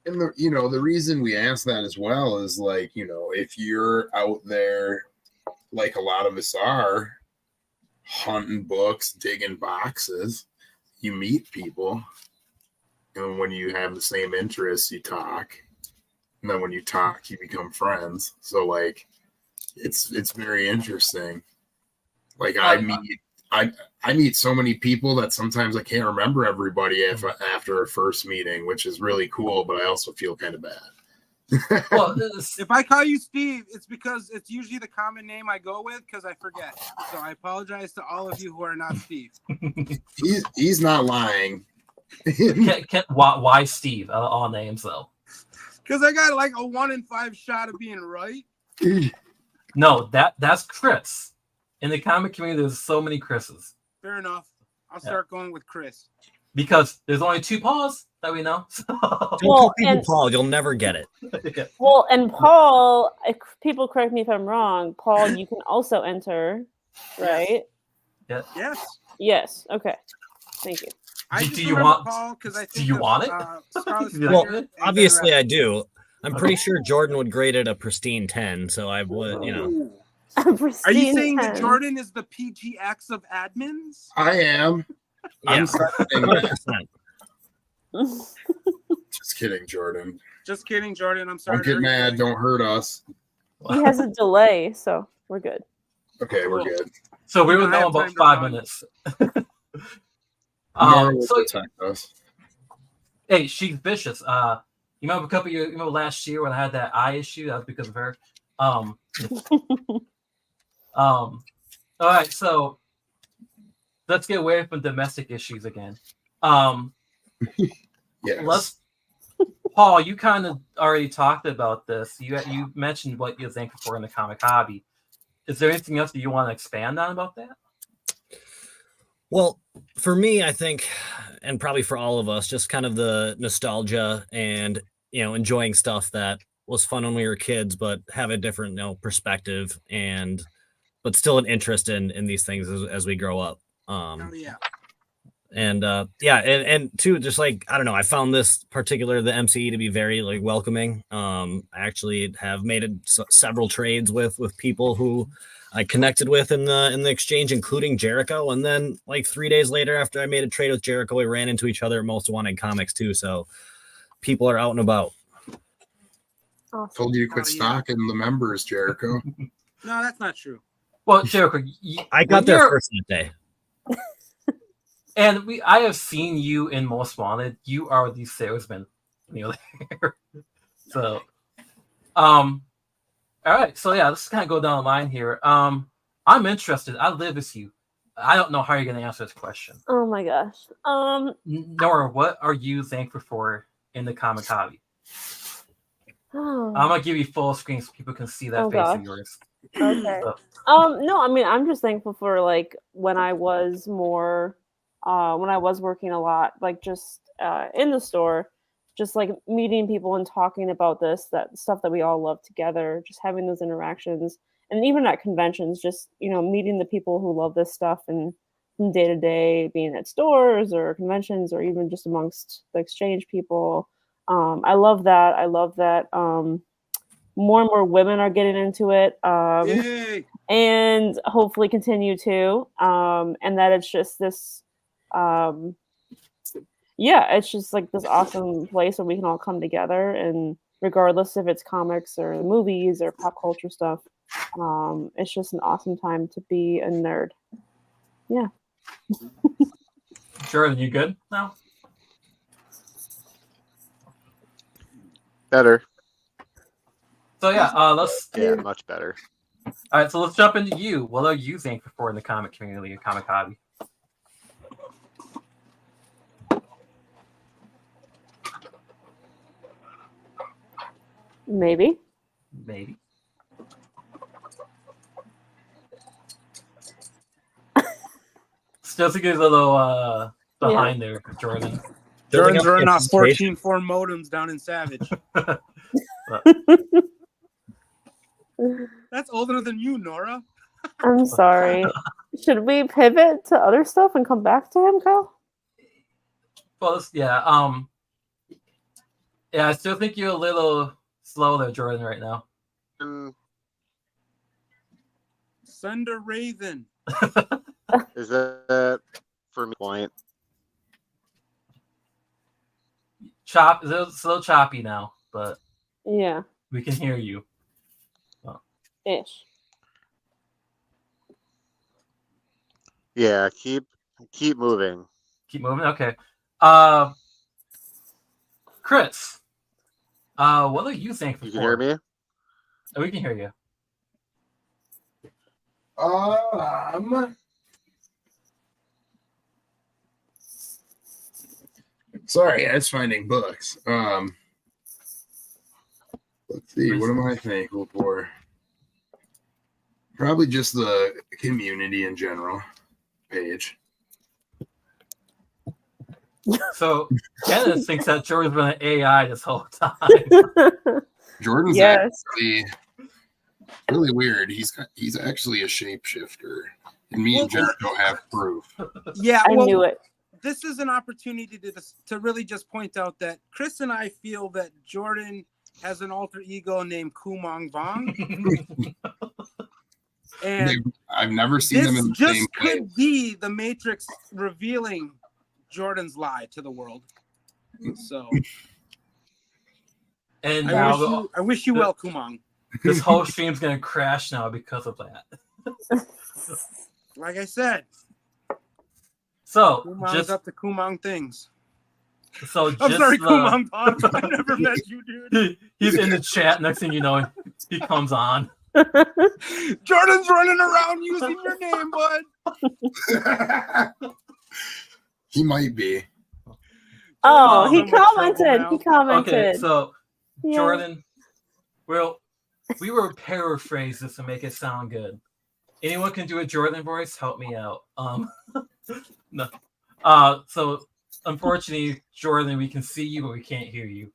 And the reason we ask that as well is like, if you're out there like a lot of us are hunting books, digging boxes, you meet people, and when you have the same interests, you talk, and then when you talk, you become friends. So like, it's very interesting. Like I meet so many people that sometimes I can't remember everybody after a first meeting, which is really cool, but I also feel kind of bad. Well, If I call you Steve, it's because it's usually the common name I go with because I forget. So I apologize to all of you who are not Steve. He's not lying. why Steve? All names though. Because I got like a 1 in 5 shot of being right. No, that's Chris. In the comic community, there's so many Chris's Fair enough. I'll start going with Chris. because there's only 2 Pauls that we know. So. Don't Well, call people and- Paul. You'll never get it. Yeah. Well, and Paul, people correct me if I'm wrong. Paul, you can also enter, right? Yes. Yes. Okay. Thank you. I Do just you remember want- Paul because I do think you of, want it? Scarlet Well, Spider Well, and obviously Ben I do. I'm pretty sure Jordan would grade it a pristine 10, so I would, Ooh. Are you Pristine saying 10. that Jordan is the PGX of admins? I am. Yeah, I'm seconding that. 100%. Just kidding, Jordan. Just kidding, Jordan. I'm sorry. Don't to get hurt mad. you. Don't hurt us. He has a delay, so we're good. Okay, we're Cool. good. So we You would don't know have about time to 5 run. minutes. Nora will So protect us. hey, she's vicious. You remember a couple years, last year when I had that eye issue? That was because of her. All right, so let's get away from domestic issues again. Yes. Paul, you kind of already talked about this. You mentioned what you're thankful for in the comic hobby. Is there anything else that you want to expand on about that? Well, for me, I think, and probably for all of us, just kind of the nostalgia and, enjoying stuff that was fun when we were kids, but have a different, perspective but still an interest in these things as we grow up. Oh, yeah. And too, just like, I don't know, I found this particular, the MCE to be very like welcoming. I actually have made several trades with people who I connected with in the exchange, including Jericho. And then like 3 days later, after I made a trade with Jericho, we ran into each other at Most Wanted Comics too. So people are out and about. Awesome. Told you to quit Oh, yeah. stalking the members, Jericho. No, that's not true. Well, Jericho, I got there first that day. and I have seen you in Most Wanted. You are the salesman, there. So, all right. So yeah, let's kind of go down the line here. I'm interested. I live with you. I don't know how you're going to answer this question. Oh my gosh. Nora, what are you thankful for in the comic hobby? Oh. I'm gonna give you full screen so people can see that Oh, face gosh. of yours. Okay. So, No, I mean, I'm just thankful for like when I was more, when I was working a lot, like just in the store, just like meeting people and talking about that stuff that we all love together, just having those interactions, and even at conventions, just meeting the people who love this stuff and from day to day, being at stores or conventions or even just amongst the exchange people. I love that. I love that. More and more women are getting into it. Yay! And hopefully continue to. And that it's just this, it's just like this awesome place where we can all come together, and regardless if it's comics or movies or pop culture stuff, it's just an awesome time to be a nerd. Yeah. Jordan, you good now? Better. So yeah, let's. Yeah, much better. All right, so let's jump into you. What are you thankful for in the comic community, or comic hobby? Maybe. Maybe. Just to give a little behind there, Jordan. Jordan's running off 14.4 modems down in Savage. That's older than you, Nora. I'm sorry. Should we pivot to other stuff and come back to him, Kyle? Well, yeah, I still think you're a little slow there, Jordan, right now. Send a Raven. Is that for me? Point. It's a little choppy now, but Yeah. we can hear you. Ish. Yeah, keep moving. Keep moving. Okay. Chris, what are you thankful You for? can hear me? Oh, we can hear you. Sorry, I was finding books. Let's see, what am I thankful for? Probably just the community in general. Page. So Kenneth thinks that Jordan's been an AI this whole time. Jordan's actually really weird. He's actually a shapeshifter, and me and Jericho have proof. Yeah, I knew it. This is an opportunity to really just point out that Chris and I feel that Jordan has an alter ego named Kumang Vong. And I've never seen them in the same place. This could be the Matrix revealing Jordan's lie to the world. So, and I wish you well, Kumang. This whole stream's gonna crash now because of that. Like I said, so Kumang's just up to Kumang things. So I'm just, sorry, Kumang. I never met you, dude. He's in the chat. Next thing you know, he comes on. Jordan's running around using your name, bud. He might be. Oh, he commented. He commented. Okay, so Jordan, well, we were paraphrase this to make it sound good. Anyone can do a Jordan voice? Help me out. No. So unfortunately, Jordan, we can see you, but we can't hear you.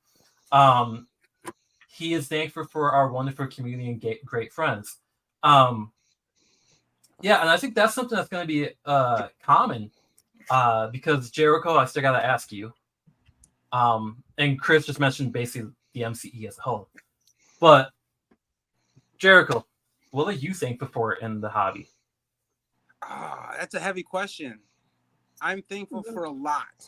He is thankful for our wonderful community and great friends. And I think that's something that's going to be common because Jericho, I still got to ask you. And Chris just mentioned basically the MCE as a whole. But Jericho, what are you thankful for in the hobby? That's a heavy question. I'm thankful for a lot.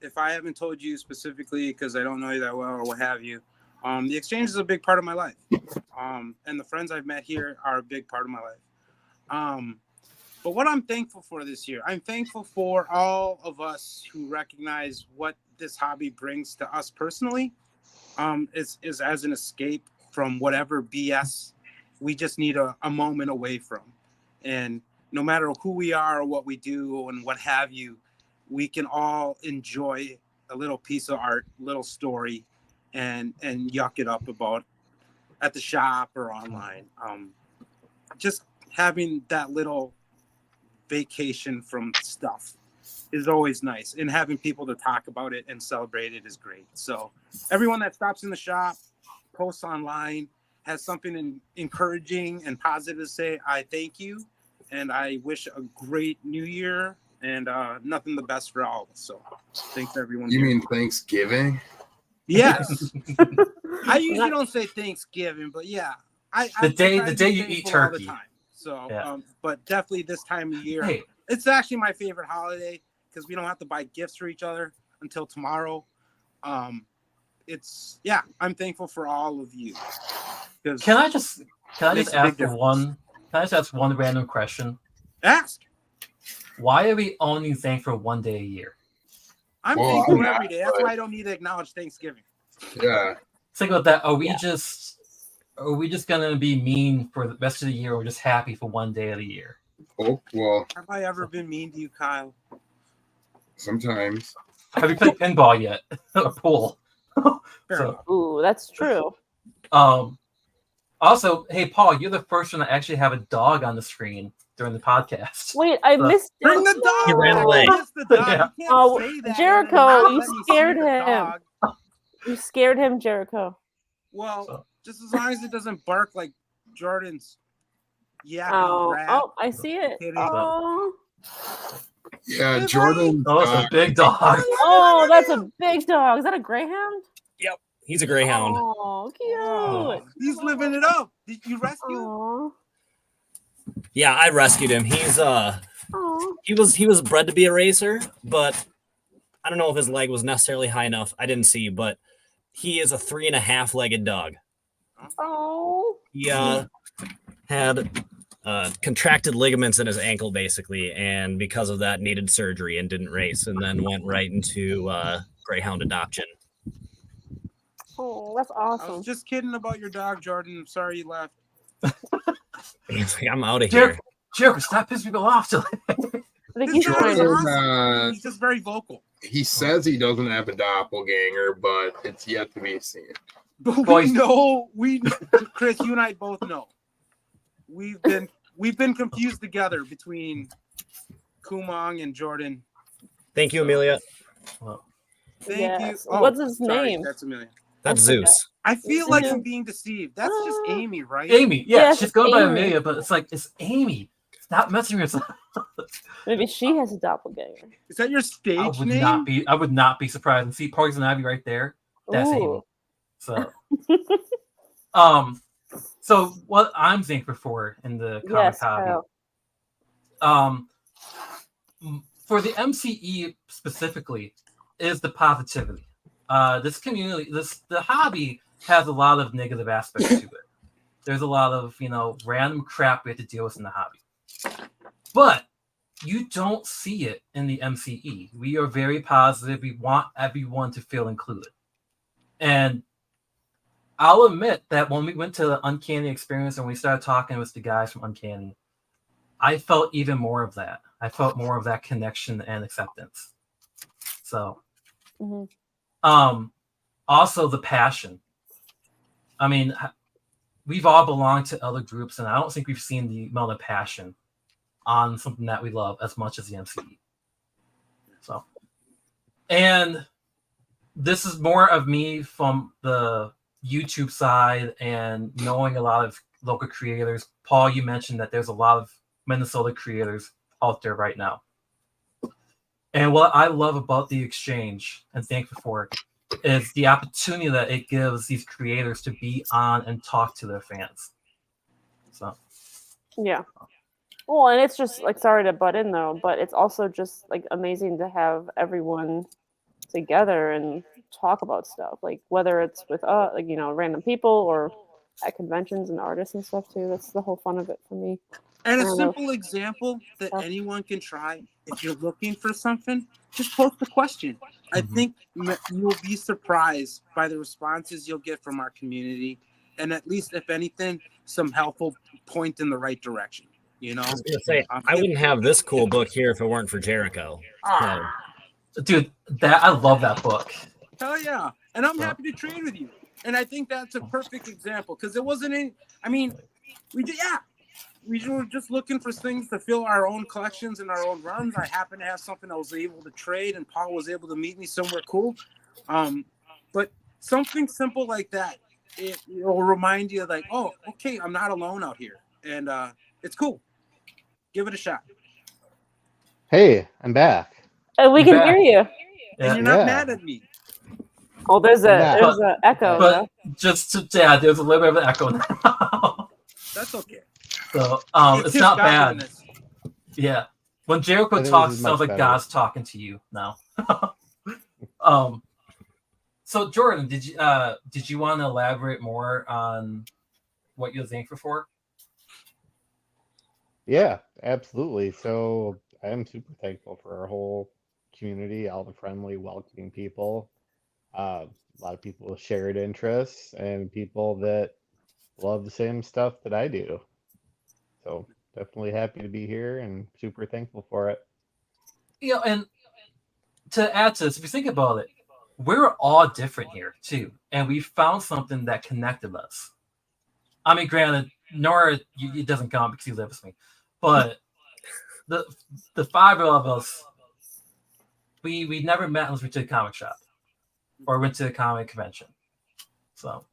If I haven't told you specifically because I don't know you that well or what have you, the exchange is a big part of my life. And the friends I've met here are a big part of my life. But what I'm thankful for this year, I'm thankful for all of us who recognize what this hobby brings to us personally. Is as an escape from whatever BS we just need a moment away from. And no matter who we are or what we do and what have you, we can all enjoy a little piece of art, little story, and yuck it up about at the shop or online. Just having that little vacation from stuff is always nice, and having people to talk about it and celebrate it is great. So everyone that stops in the shop, posts online, has something encouraging and positive to say, I thank you, and I wish a great new year and nothing the best for all of us. So thanks everyone. You mean Thanksgiving? Yes. I usually don't say Thanksgiving, but yeah. The day thankful you eat all turkey. the time. So, Yeah. But definitely this time of year. Hey, It's actually my favorite holiday because we don't have to buy gifts for each other until tomorrow. I'm thankful for all of you. can I just makes a ask big difference. one? Can I just ask one random question? Ask. Why are we only thankful for one day a year? I'm Well, thankful I'm not, every day. That's but- why I don't need to acknowledge Thanksgiving. Yeah. Think about that. Are we just gonna be mean for the rest of the year, or just happy for one day of the year? Oh, well, Have I ever been mean to you, Kyle? sometimes. Have you played pinball yet? Or pool? Fair So, enough. Ooh, that's true. Also, hey Paul, you're the first one to actually have a dog on the screen during the podcast. Wait, I So- missed it. Bring the dog. He ran back. away. I missed the dog. Yeah. You can't Oh, say that. Jericho, and not you let me see scared the him. dog. You scared him, Jericho. Well, So- just as long as it doesn't bark like Jordan's yapping Oh, rat. I see it. Kidding. Oh, Yeah, Jordan. Oh, it's a big dog. oh, that's a big dog. Is that a greyhound? He's a greyhound. Oh, Oh, cute. he's living it up. Did you rescue him? Oh, Yeah, I rescued him. He's oh. he was bred to be a racer, but I don't know if his leg was necessarily high enough. I didn't see, but he is a 3.5-legged dog. Oh. He had contracted ligaments in his ankle, basically, and because of that, needed surgery and didn't race, and then went right into greyhound adoption. Oh, that's I awesome. was just kidding about your dog, Jordan. I'm sorry you left. He's like, I'm out of here. Jericho, stop pissing people off. I think he's This trying guy's to. awesome. He's just very vocal. He says he doesn't have a doppelganger, but it's yet to be seen. But Boys- we Chris, you and I both know. We've been confused together between Kumang and Jordan. Thank you, Amelia. Thank Yes. you. Oh, What's his sorry, name? That's Amelia. That's Okay. Zeus. I feel Is like it- I'm being deceived. That's just Amy, right? Amy, yeah, Yes, she's going by Amy. Amelia, but it's like it's Amy. Stop messing with yourself. Maybe she has a doppelganger. Is that your stage name? I would not be surprised. And see Poison Ivy right there. That's Amy. Ooh. So, so what I'm thankful for in the comic Yes, hobby, Kyle. for the MCE specifically, is the positivity. This community, the hobby has a lot of negative aspects to it. There's a lot of random crap we have to deal with in the hobby, but you don't see it in the MCE. We are very positive. We want everyone to feel included. And I'll admit that when we went to the Uncanny experience and we started talking with the guys from Uncanny, I felt even more of that. I felt more of that connection and acceptance. So, Mhm. Also the passion. I mean, we've all belonged to other groups, and I don't think we've seen the amount of passion on something that we love as much as the MCE. So, and this is more of me from the YouTube side and knowing a lot of local creators. Paul, you mentioned that there's a lot of Minnesota creators out there right now. And what I love about the exchange and thankful for it is the opportunity that it gives these creators to be on and talk to their fans. So, Yeah. Well, and it's just like, sorry to butt in though, but it's also just like amazing to have everyone together and talk about stuff, like whether it's with random people or at conventions and artists and stuff too. That's the whole fun of it for me. And a I don't know. simple example that anyone can try if you're looking for something, just post the question. I think you'll be surprised by the responses you'll get from our community, and at least, if anything, some helpful point in the right direction. I was gonna say, I wouldn't have this cool book here if it weren't for Jericho. dude, I love that book. Hell yeah. And I'm happy to trade with you. And I think that's a perfect example because it wasn't any, we were just looking for things to fill our own collections and our own runs. I happen to have something I was able to trade, and Paul was able to meet me somewhere cool. But something simple like that, it will remind you like, oh, okay, I'm not alone out here. And it's cool. Give it a shot. Hey, I'm back. We can back. hear you. And you're not mad at me. Oh, there's Nah. a echo. But though. just to, yeah, there's a little bit of an echo now. That's okay. So it's just not God doing bad. this. Yeah. When Jericho I think this talks, is it sounds much like better. God's talking to you now. So Jordan, did you want to elaborate more on what you're thankful for? Yeah, absolutely. So I am super thankful for our whole community, all the friendly, welcoming people. A lot of people with shared interests and people that love the same stuff that I do. So definitely happy to be here and super thankful for it. You know, and to add to this, if you think about it, we're all different here too, and we found something that connected us. I mean, granted, Nora it doesn't count because he lives with me, but the five of us, we never met unless we went to a comic shop or went to a comic convention. So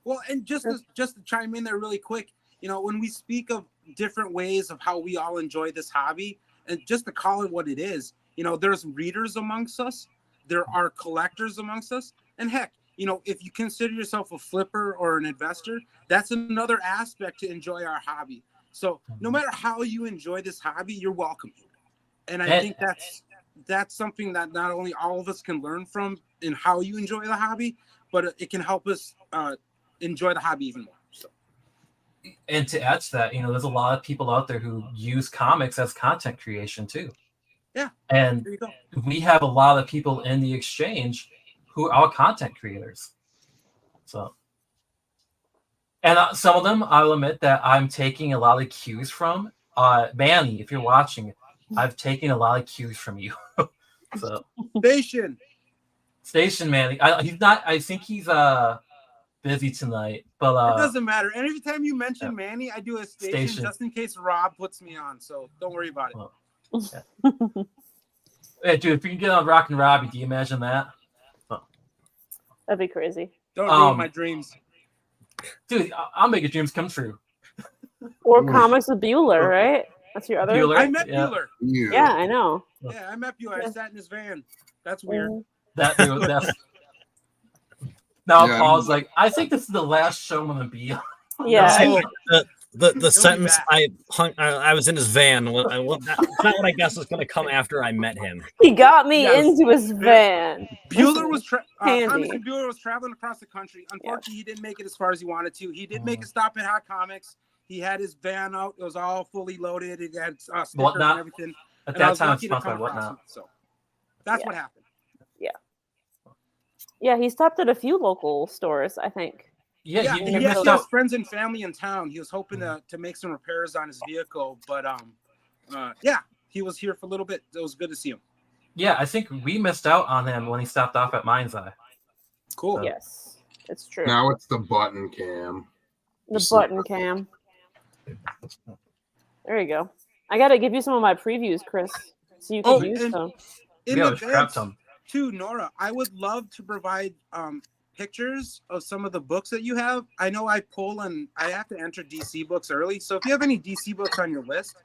Well, and just to chime in there really quick, you know, when we speak of different ways of how we all enjoy this hobby, and just to call it what it is, you know, there's readers amongst us, there are collectors amongst us, and heck, you know, if you consider yourself a flipper or an investor, that's another aspect to enjoy our hobby. So no matter how you enjoy this hobby, you're welcome here. And I think that's something that not only all of us can learn from in how you enjoy the hobby, but it can help us enjoy the hobby even more. So. And to add to that, you know, there's a lot of people out there who use comics as content creation too. Yeah. And There you go. we have a lot of people in the exchange who are content creators. So, and some of them, I'll admit that I'm taking a lot of cues from. Manny, if you're watching, I've taken a lot of cues from you. So, Station Manny, he's not. I think he's busy tonight, but it doesn't matter. And every time you mention yeah. Manny, I do a station just in case Rob puts me on. So don't worry about it. Yeah. Hey, dude, if you can get on Rock and Robbie, do you imagine that? That'd be crazy. Don't ruin my dreams. Dude, I'll make your dreams come true. Or comics with Bueller, right? That's your other. Bueller? I met Bueller. Yeah, I know. Yeah, I met Bueller. I sat in his van. That's weird. That's now Paul's like, I think this is the last show I'm gonna be on. Yeah. The sentence I was in his van. That's not what I guess was going to come after I met him. He got me into his van. Bueller was Thomas and Bueller was traveling across the country. Unfortunately, he didn't make it as far as he wanted to. He did make a stop at Hot Comics. He had his van out. It was all fully loaded. It had stickers and everything. At that time, it's sponsored by Whatnot. So that's what happened. Yeah. Yeah, he stopped at a few local stores, I think. Yeah, he has friends and family in town. He was hoping to make some repairs on his vehicle, but yeah, he was here for a little bit. It was good to see him. Yeah, I think we missed out on him when he stopped off at Mind's Eye. Cool. So. Yes, it's true. Now it's the button cam. The button cam. There you go. I got to give you some of my previews, Chris, so you can use them. In advance, too, Nora, I would love to provide pictures of some of the books that you have. I know I pull and I have to enter DC books early. So if you have any DC books on your list,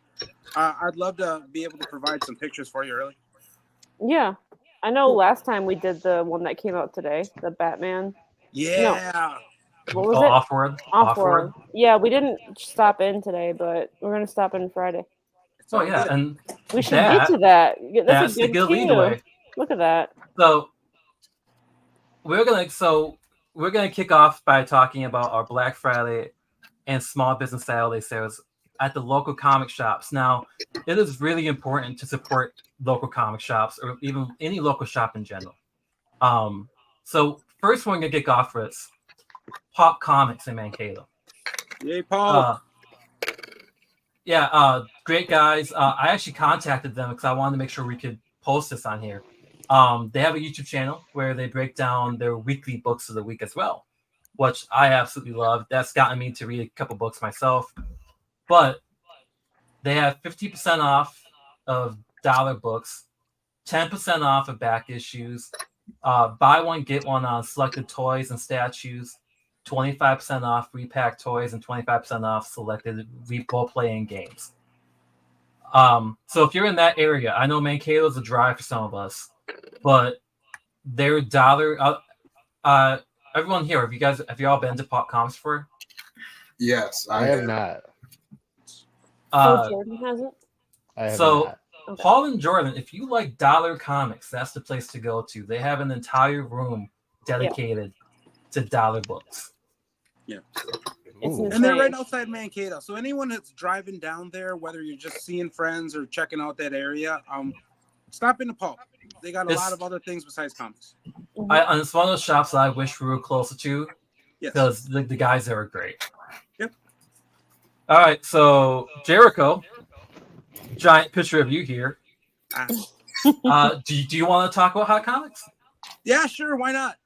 I'd love to be able to provide some pictures for you early. Yeah. I know last time we did the one that came out today, the Batman. Yeah. No. What was it? Offward. Yeah, we didn't stop in today, but we're going to stop in Friday. Oh, yeah. And we should get to that. That's a good lead away. Look at that. So we're gonna kick off by talking about our Black Friday and Small Business Saturday sales at the local comic shops. Now, it is really important to support local comic shops or even any local shop in general. So first one we're gonna kick off with Pop Comics in Mankato. Yay, Paul. Great guys. I actually contacted them because I wanted to make sure we could post this on here. They have a YouTube channel where they break down their weekly books of the week as well, which I absolutely love. That's gotten me to read a couple books myself. But they have 50% off of dollar books, 10% off of back issues, buy one, get one on selected toys and statues, 25% off repack toys, and 25% off selected role-playing games. So if you're in that area, I know Mankato's a drive for some of us, but their dollar, Everyone here, have you all been to Pop Comics before? Yes, I have not. Jordan hasn't. I have So not. Okay. Paul and Jordan, if you like dollar comics, that's the place to go to. They have an entire room dedicated to dollar books. Yeah. It's Ooh. And they're right insane. outside Mankato. So anyone that's driving down there, whether you're just seeing friends or checking out that area, stop in the Paul. They got a lot of other things besides comics. And it's one of those shops that I wish we were closer to Yes. because the guys there are great. Yep. All right, so Jericho, giant picture of you here. Do you want to talk about hot comics? Yeah, sure. Why not?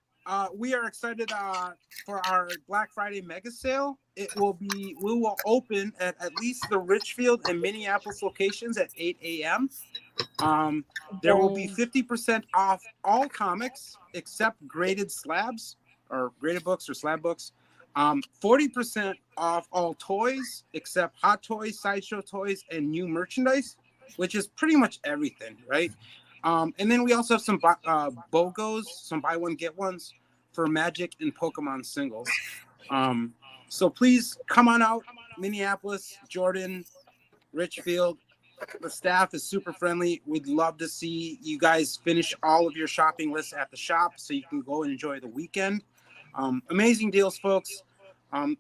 We are excited for our Black Friday mega sale. We will open at least the Richfield and Minneapolis locations at 8 a.m. There will be 50% off all comics except graded slabs or graded books or slab books. 40% off all toys except Hot Toys, Sideshow toys, and new merchandise, which is pretty much everything, right? And then we also have some BOGOs, some buy one get ones for Magic and Pokemon singles. So please come on out, Minneapolis, Jordan, Richfield. The staff is super friendly. We'd love to see you guys finish all of your shopping lists at the shop so you can go and enjoy the weekend. Amazing deals, folks. I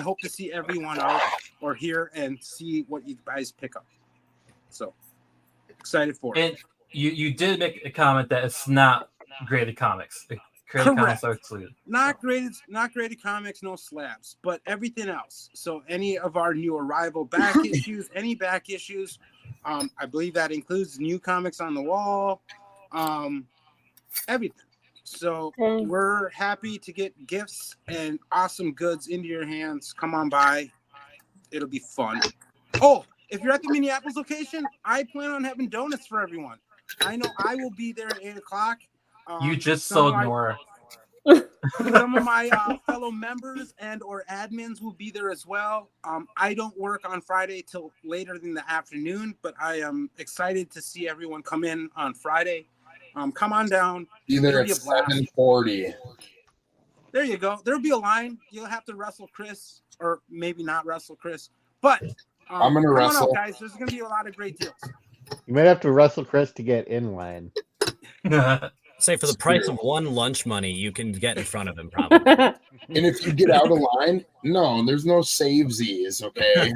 hope to see everyone out or here and see what you guys pick up. So excited for it. And you did make a comment that it's not graded comics. Graded comics are excluded. Not graded comics, no slabs, but everything else. So any of our new arrival back issues, any back issues, I believe that includes new comics on the wall, everything. So we're happy to get gifts and awesome goods into your hands. Come on by. It'll be fun. Oh, if you're at the Minneapolis location, I plan on having donuts for everyone. I know I will be there at 8 o'clock. You just sold Nora. Some of my fellow members and or admins will be there as well. I don't work on Friday till later in the afternoon, but I am excited to see everyone come in on Friday. Come on down. Be there at 7:40. There you go. There'll be a line. You'll have to wrestle Chris, or maybe not wrestle Chris, but I'm gonna wrestle. Come on out, guys. There's gonna be a lot of great deals. You might have to wrestle Chris to get in line. Say for the price of one lunch money, you can get in front of him probably. And if you get out of line, no, there's no savesies, okay?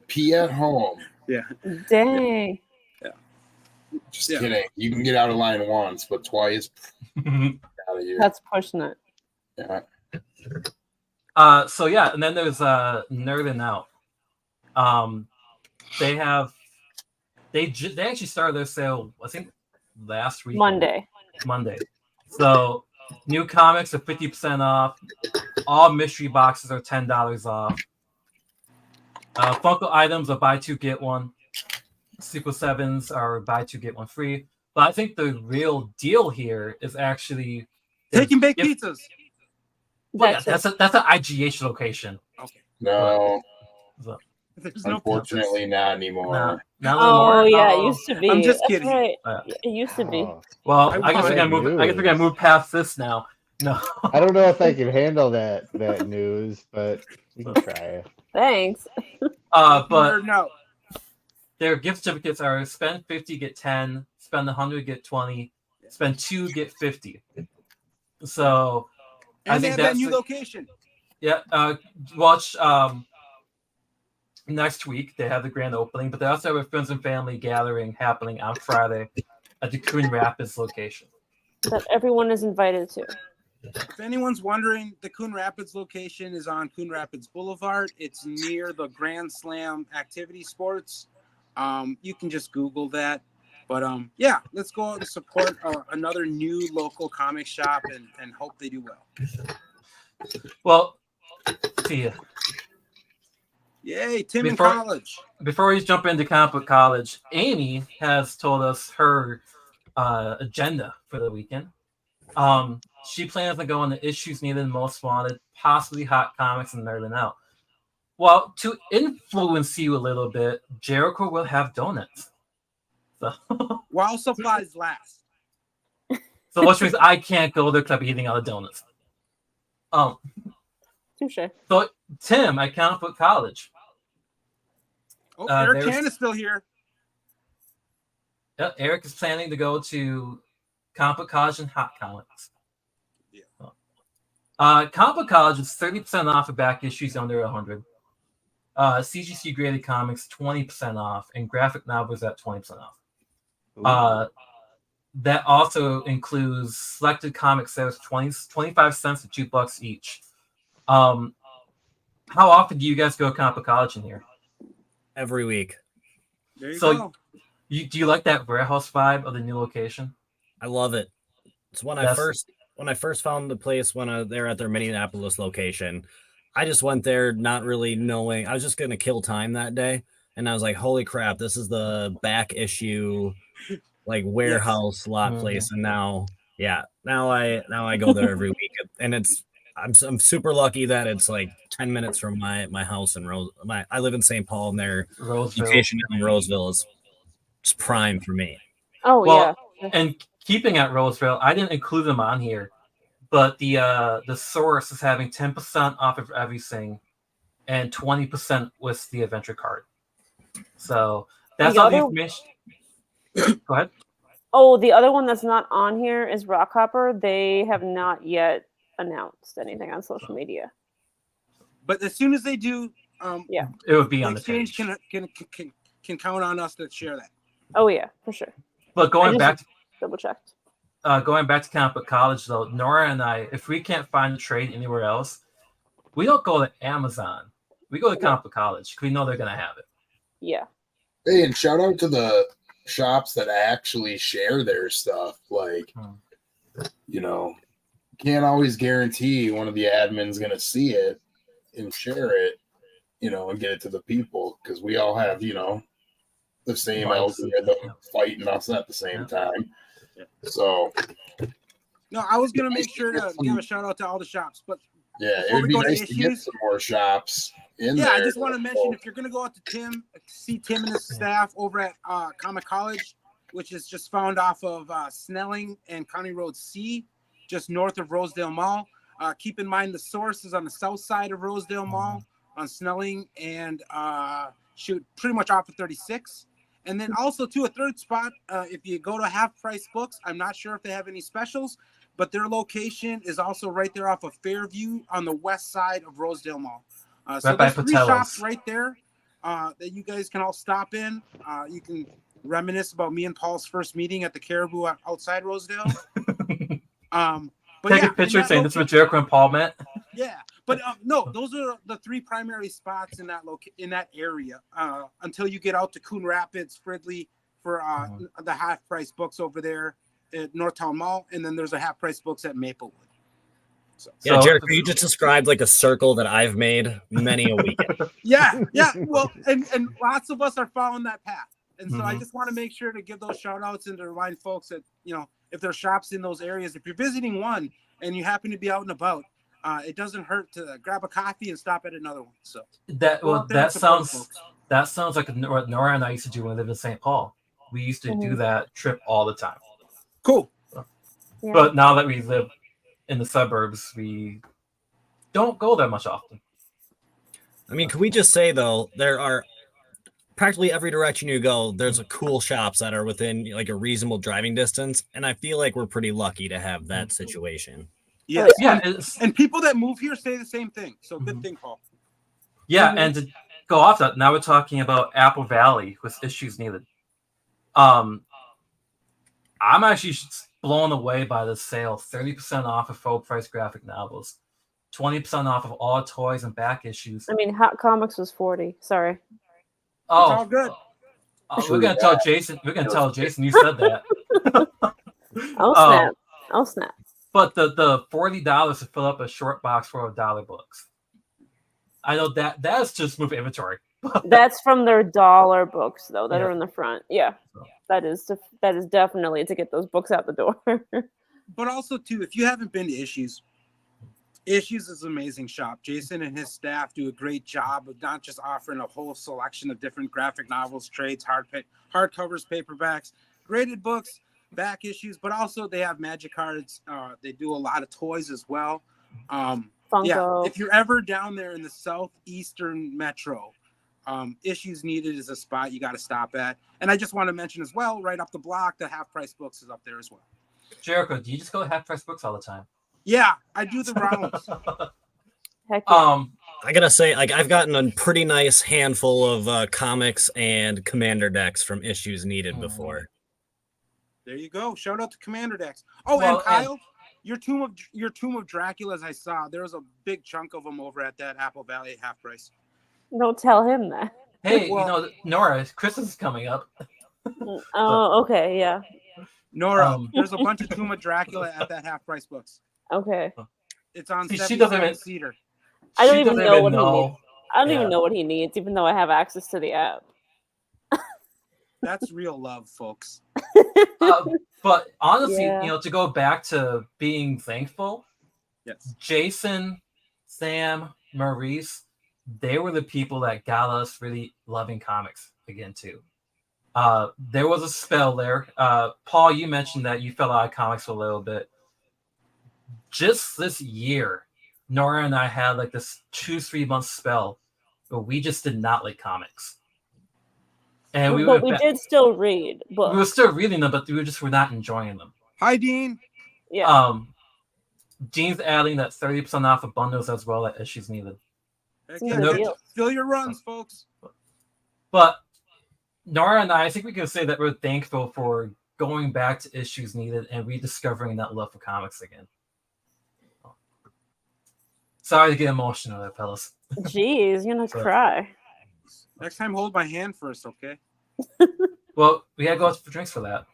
Pee at home. Yeah. Dang. Yeah. Just kidding. You can get out of line once, but twice. Out of here. That's pushing it. Yeah. And then there's Nerdin' Out. They actually started their sale, I think, last week. Monday. So new comics are 50% off. All mystery boxes are $10 off. Funko items are buy two get one. Sequel 7s are buy two get one free. But I think the real deal here is actually taking baked pizzas. Well, yeah, that's an IGH location. Okay. No. So, unfortunately, not anymore. Not anymore. Yeah, it used to be. I'm just That's kidding. Right. It used to be. Well, I guess we gotta move past this now. No. I don't know if I can handle that news, but we can try. Thanks. But no. Their gift certificates are spend 50, get 10, spend 100, get 20, spend 2, get 50. So and I they think have that's that new location. Yeah, watch next week. They have the grand opening, but they also have a friends and family gathering happening on Friday at the Coon Rapids location. That everyone is invited to. If anyone's wondering, the Coon Rapids location is on Coon Rapids Boulevard. It's near the Grand Slam Activity Sports. You can just Google that. But yeah, let's go out and support another new local comic shop and hope they do well. Well, see ya. Yay, Tim in college. Before we jump into Comic Book College, Amy has told us her agenda for the weekend. She plans on going to Issues Needed and Most Wanted, possibly Hot Comics, and Nerdin' Out. Well, to influence you a little bit, Jericho will have donuts. So. While supplies last. So which means I can't go there because I'll be eating out of donuts. Touche. So Tim at Comic Book College. Oh, Eric there's- Can is still here. Yeah, Eric is planning to go to Comic Book College and Hot Comics. Yeah. Comic Book College is 30% off of back issues under 100. CGC graded comics 20% off, and graphic novels at 20% off. That also includes selected comic sales 25 cents to $2 each. How often do you guys go to Comic Book College in here? Every week. There you So go. do you like that warehouse vibe of the new location? I love it. It's when I first found the place when they were at their Minneapolis location. I just went there not really knowing. I was just gonna kill time that day, and I was like, "Holy crap! This is the back issue, like warehouse lot place." And now I go there every week, and I'm super lucky that it's like 10 minutes from my house in I live in St. Paul, and their location in Roseville is just prime for me. Oh, Well, yeah. and keeping at Roseville, I didn't include them on here, but the source is having 10% off of everything and 20% with the adventure card. So that's all the information. Go ahead. Oh, the other one that's not on here is Rockhopper. They have not yet announced anything on social media. But as soon as they do, Yeah. It would be the on the exchange page. can count on us to share that. Oh, yeah, for sure. But going back Double checked. to Comic Book College, though, Nora and I, if we can't find a trade anywhere else, we don't go to Amazon. We go to Comic Book College because we know they're going to have it. Yeah. Hey, and shout out to the shops that actually share their stuff. Like, can't always guarantee one of the admins going to see it and share it, and get it to the people, because we all have, the same algorithm fighting us at the same time. So, no, I was gonna make sure to give a shout out to all the shops, but yeah, it would be nice to get some more shops in there. Yeah, I just want to mention, if you're gonna go out to see Tim and his staff over at Comic College, which is just found off of Snelling and County Road C, just north of Rosedale Mall. Keep in mind the source is on the south side of Rosedale Mall on Snelling and pretty much off of 36. And then also to a third spot, if you go to Half Price Books, I'm not sure if they have any specials, but their location is also right there off of Fairview on the west side of Rosedale Mall. So there's 3 shops right there that you guys can all stop in. You can reminisce about me and Paul's first meeting at the Caribou outside Rosedale. Take a picture saying this is what Jericho and Paul met. Yeah, but no, those are the 3 primary spots in that area until you get out to Coon Rapids, Fridley for the Half Price Books over there at Northtown Mall, and then there's a Half Price Books at Maplewood. So Jericho, you just described like a circle that I've made many a weekend. yeah. Well, and lots of us are following that path, and so I just want to make sure to give those shout outs and to remind folks that if there are shops in those areas, if you're visiting one and you happen to be out and about, it doesn't hurt to grab a coffee and stop at another one. So that sounds like what Nora and I used to do when we lived in St. Paul. We used to do that trip all the time. Cool. Yeah. But now that we live in the suburbs, we don't go there much often. I mean, can we just say though, there are practically every direction you go, there's a cool shops that are within like a reasonable driving distance, and I feel like we're pretty lucky to have that situation. Yes. Yeah, and people that move here say the same thing. So good thing, Paul. Yeah, and to go off that, now we're talking about Apple Valley with issues needed. I'm actually blown away by this sale. 30% off of full price graphic novels, 20% off of all toys and back issues. I mean, Hot Comics was 40. Sorry. Oh, it's all good. We're gonna tell Jason. We're gonna tell Jason you said that. Oh snap! But the $40 to fill up a short box for $1 books. I know that's just move inventory. That's from their dollar books though that are in the front. Yeah, that is definitely to get those books out the door. But also too, if you haven't been to Issues is an amazing shop. Jason and his staff do a great job of not just offering a whole selection of different graphic novels, trades, hardcovers, paperbacks, graded books, back issues, but also they have magic cards. They do a lot of toys as well. Yeah, Funko. if you're ever down there in the southeastern metro, Issues Needed is a spot you got to stop at. And I just want to mention as well, right up the block, the Half Price Books is up there as well. Jericho, do you just go to Half Price Books all the time? Yeah, I do the rounds. Heck yeah. I gotta say, like, I've gotten a pretty nice handful of comics and Commander decks from Issues Needed before. There you go. Shout out to Commander decks. Oh, Well, and Kyle, your Tomb of Draculas, I saw there was a big chunk of them over at that Apple Valley at half price. Don't tell him that. Hey, Well- Nora, Christmas is coming up. Oh, okay, yeah. Nora, there's a bunch of Tomb of Dracula at that Half Price Books. Okay. It's on See, she 77 doesn't even- Cedar. I don't She even doesn't know what he know. needs. I don't Yeah. even know what he needs, even though I have access to the app. That's real love, folks. But honestly, Yeah. to go back to being thankful, Yes. Jason, Sam, Maurice, they were the people that got us really loving comics again too. There was a spell there. Paul, you mentioned that you fell out of comics for a little bit. Just this year, Nora and I had like this 2-3 month spell where we just did not like comics. And we But we did still read books. we were still reading them, but we were not enjoying them. Hi, Dean. Yeah. Dean's adding that 30% off of bundles as well that Issues Needed. Heck It's yeah, a good deal. fill your runs, folks. But Nora and I think we can say that we're thankful for going back to Issues Needed and rediscovering that love for comics again. Sorry to get emotional there, fellas. Jeez, you're gonna So- cry. Next time, hold my hand first, okay? Well, we gotta go out for drinks for that.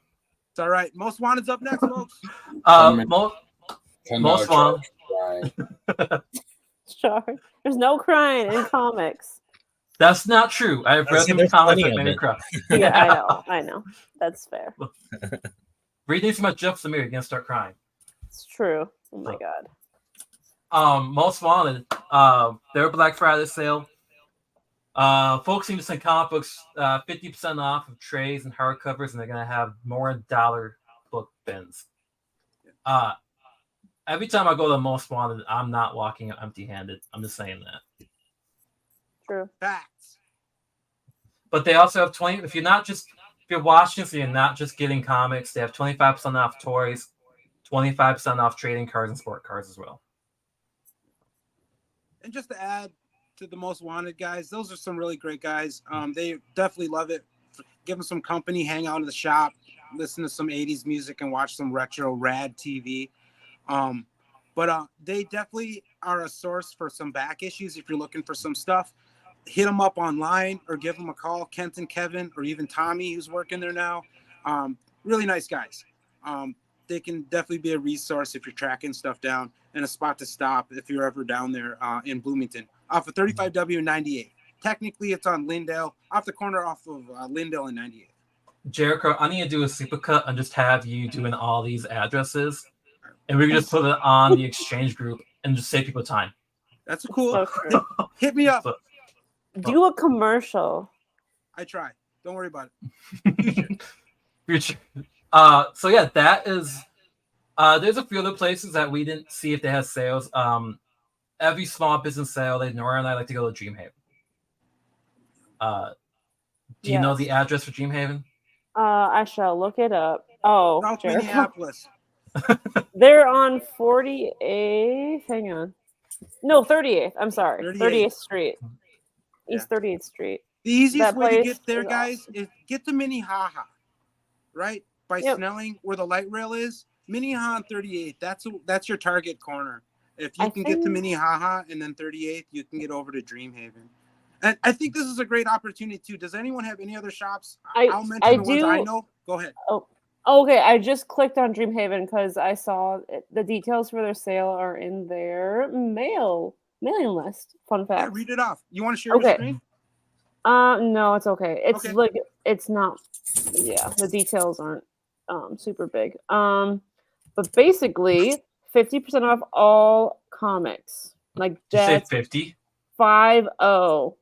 It's all right. Most Wanted's up next, folks. Most $10 wanted. Right. Sure. There's no crying in comics. That's not true. I've read See, some there's comics plenty that of made me it. cry. Yeah, I know. That's fair. Reading too much Jeff Lemire, you're gonna start crying. It's true. Oh my god. Most Wanted, their Black Friday sale. Folks seem to send comic books 50% off of trays and hardcovers, and they're gonna have more dollar book bins. Every time I go to Most Wanted, I'm not walking empty-handed. I'm just saying that. True. Facts. But they also have 20. If you're watching, so you're not just getting comics, they have 25% off toys, 25% off trading cards and sport cards as well. And just to add to the Most Wanted guys, those are some really great guys. They definitely love it. Give them some company, hang out in the shop, listen to some 80s music, and watch some retro rad TV. But they definitely are a source for some back issues. If you're looking for some stuff, hit them up online or give them a call. Kent and Kevin, or even Tommy, who's working there now. Really nice guys. They can definitely be a resource if you're tracking stuff down, and a spot to stop if you're ever down there in Bloomington off of 35W and 98. Technically, it's on Lindale, off the corner off of Lindale and 98. Jericho, I need to do a supercut and just have you doing all these addresses, and we can just put it on the exchange group and just save people time. That's cool. So true. Hit me up. So- Do a commercial. I try. Don't worry about it. Future. So yeah, that is. There's a few other places that we didn't see if they had sales. Every small business sale, Nora and I like to go to Dreamhaven. Do you know Yes. the address for Dreamhaven? I shall look it up. Oh, South Jericho. Minneapolis. They're on 48th. Hang on. No, 38th. I'm sorry. 38th. 38th Street. East 38th Street. The easiest That way to place get there, is guys, awesome. is get to Minnehaha, right? By Yep. Snelling, where the light rail is. Minnehaha and 38th. That's your target corner. If you I can get to think- Minnehaha and then 38th, you can get over to Dreamhaven. And I think this is a great opportunity too. Does anyone have any other shops? I'll mention I the ones I do- know. Go ahead. Okay, I just clicked on Dreamhaven because I saw the details for their sale are in their mailing list. Fun Yeah, fact. read it off. You want to share your Okay. screen? No, it's okay. It's Okay. like it's not. Yeah, the details aren't super big. But basically, 50% off all comics. Like Did you say that's 50? 50.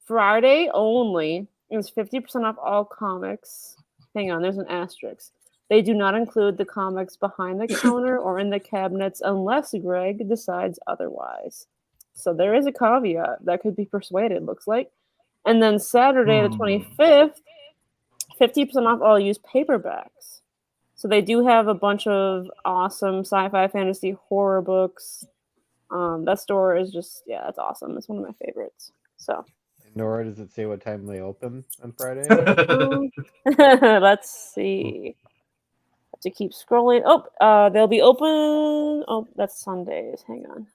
Friday only. It was 50% off all comics. hang on, there's an asterisk. They do not include the comics behind the counter or in the cabinets unless Greg decides otherwise. So there is a caveat that could be persuaded, looks like. And then Saturday, the 25th, 50% off all used paperbacks. So they do have a bunch of awesome sci-fi, fantasy, horror books. That store is just, yeah, it's awesome. It's one of my favorites. So, Nora, does it say what time they open on Friday? let's see. Have to keep scrolling. Oh, they'll be open. Oh, that's Sundays. Hang on.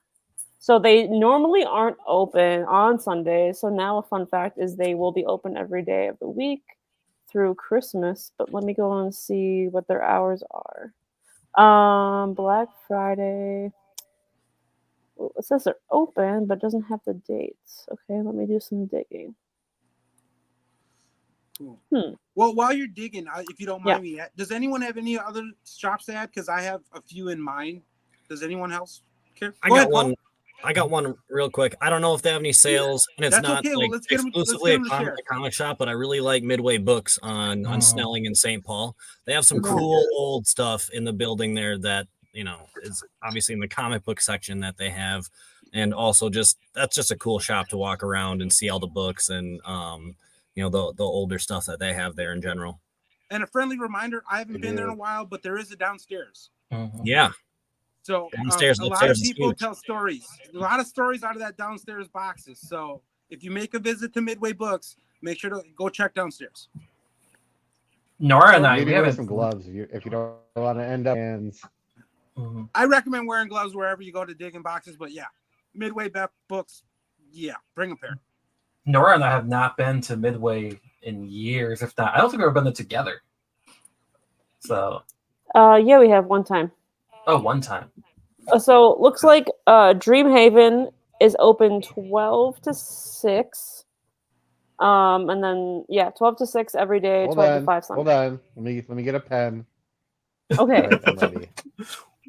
So they normally aren't open on Sundays. So now a fun fact is they will be open every day of the week through Christmas. But let me go and see what their hours are. Black Friday. Well, it says they're open, but doesn't have the dates. Okay, let me do some digging. Cool. Well, while you're digging, if you don't mind me, does anyone have any other shops to add? Because I have a few in mind. Does anyone else care? I got one real quick. I don't know if they have any sales, and it's That's not okay. like Well, exclusively a let's get 'em to comic shop, but I really like Midway Books on Snelling and St. Paul. They have some cool old stuff in the building there that, you know, is obviously in the comic book section that they have. And also that's just a cool shop to walk around and see all the books and, you know, the older stuff that they have there in general. And a friendly reminder, I haven't been there in a while, but there is a downstairs. Yeah. So downstairs, a lot of people tell stories. A lot of stories out of that downstairs boxes. So if you make a visit to Midway Books, make sure to go check downstairs. Nora and I, maybe we wear have some gloves if you don't want to end up hands. I recommend wearing gloves wherever you go to dig in boxes, but yeah, Midway Books, yeah, bring a pair. Nora and I have not been to Midway in years, if not. I don't think we've ever been there together. So. Yeah, we have one time. Oh, one time. So looks like Dreamhaven is open 12 to 6. And then 12 to 6 every day, 12 to 5 Sunday. Hold on. Let me get a pen. Okay. Right, I'm ready.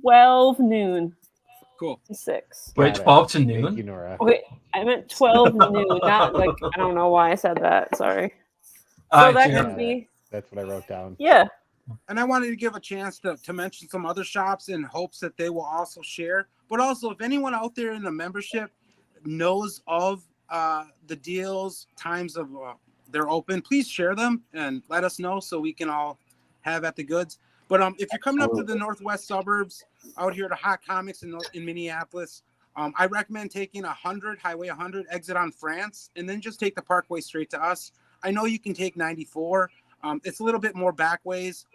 12 noon. Cool. To 6. Wait, 12 to noon? Thank you, Nora. Okay, I meant 12 noon, not like, I don't know why I said that. Sorry. So that could be. That's what I wrote down. Yeah. And I wanted to give a chance to mention some other shops in hopes that they will also share. But also, if anyone out there in the membership knows of the deals, times of they're open, please share them and let us know so we can all have at the goods. But if you're coming up to the northwest suburbs out here to Hot Comics in Minneapolis, I recommend taking Highway 100, exit on France, and then just take the Parkway straight to us. I know you can take 94. It's a little bit more back ways,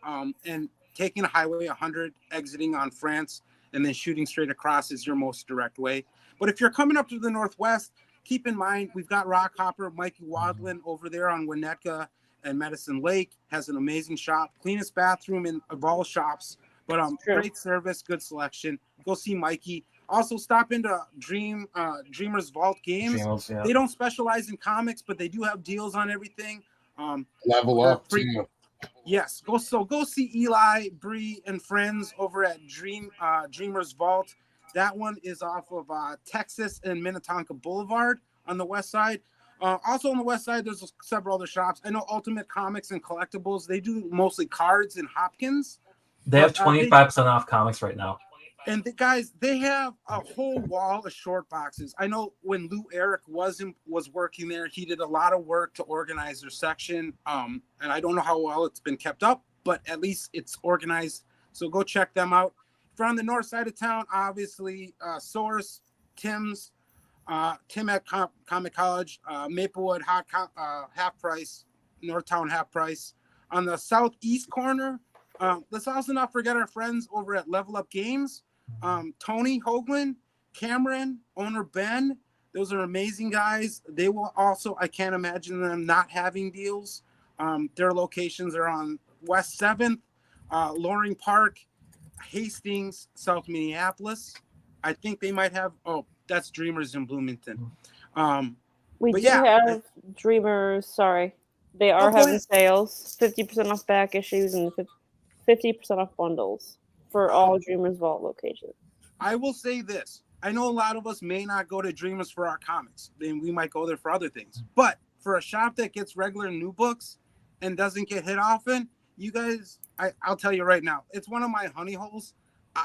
and taking a Highway 100, exiting on France, and then shooting straight across is your most direct way. But if you're coming up to the northwest, keep in mind we've got Rockhopper, Mikey Wadlin over there on Winnetka and Medicine Lake, has an amazing shop, cleanest bathroom of all shops, but great service, good selection. Go see Mikey. Also stop into Dreamers Vault Games. They don't specialize in comics, but they do have deals on everything. Level up too. Yes, go see Eli, Bree, and friends over at Dreamers Vault. That one is off of Texas and Minnetonka Boulevard on the west side. Also on the west side, there's several other shops. I know Ultimate Comics and Collectibles. They do mostly cards in Hopkins. They have 25% off comics right now. And guys, they have a whole wall of short boxes. I know when Lou Eric was working there, he did a lot of work to organize their section. And I don't know how well it's been kept up, but at least it's organized. So go check them out. If you're on the north side of town, obviously Source, Tim's, Tim at Comic College, Maplewood half price, Northtown half price. On the southeast corner, let's also not forget our friends over at Level Up Games. Tony Hoagland, Cameron, owner Ben, those are amazing guys. They will also, I can't imagine them not having deals. Their locations are on West 7th, Loring Park, Hastings, South Minneapolis. I think they might have, that's Dreamers in Bloomington. We do have Dreamers, sorry. They are having sales, 50% off back issues and 50% off bundles for all Dreamers Vault locations. I will say this. I know a lot of us may not go to Dreamers for our comics. Then we might go there for other things. But for a shop that gets regular new books and doesn't get hit often, you guys, I'll tell you right now, it's one of my honey holes.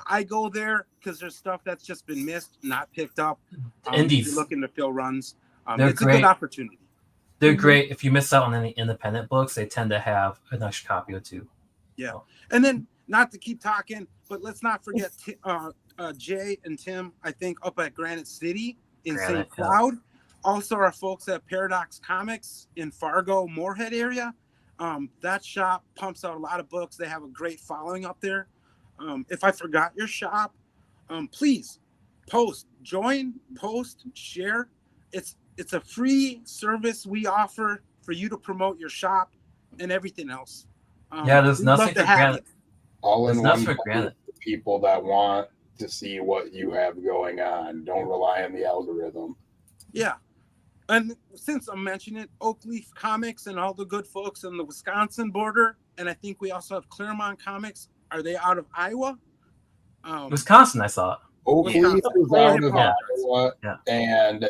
I go there because there's stuff that's just been missed, not picked up. Indies. If you're looking to fill runs. They're It's great. a good opportunity. They're great. If you miss out on any independent books, they tend to have an extra copy or two. Yeah. And then, not to keep talking, but let's not forget Jay and Tim, I think, up at Granite City in St. Cloud. Yeah. Also, our folks at Paradox Comics in Fargo, Moorhead area. That shop pumps out a lot of books. They have a great following up there. If I forgot your shop, please join, post, share. It's a free service we offer for you to promote your shop and everything else. There's nothing for granted. All in one for people that want to see what you have going on. Don't rely on the algorithm. Yeah. And since I'm mentioning it, Oakleaf Comics and all the good folks on the Wisconsin border, and I think we also have Claremont Comics. Are they out of Iowa? Wisconsin, I saw it. Oakleaf is out of Iowa and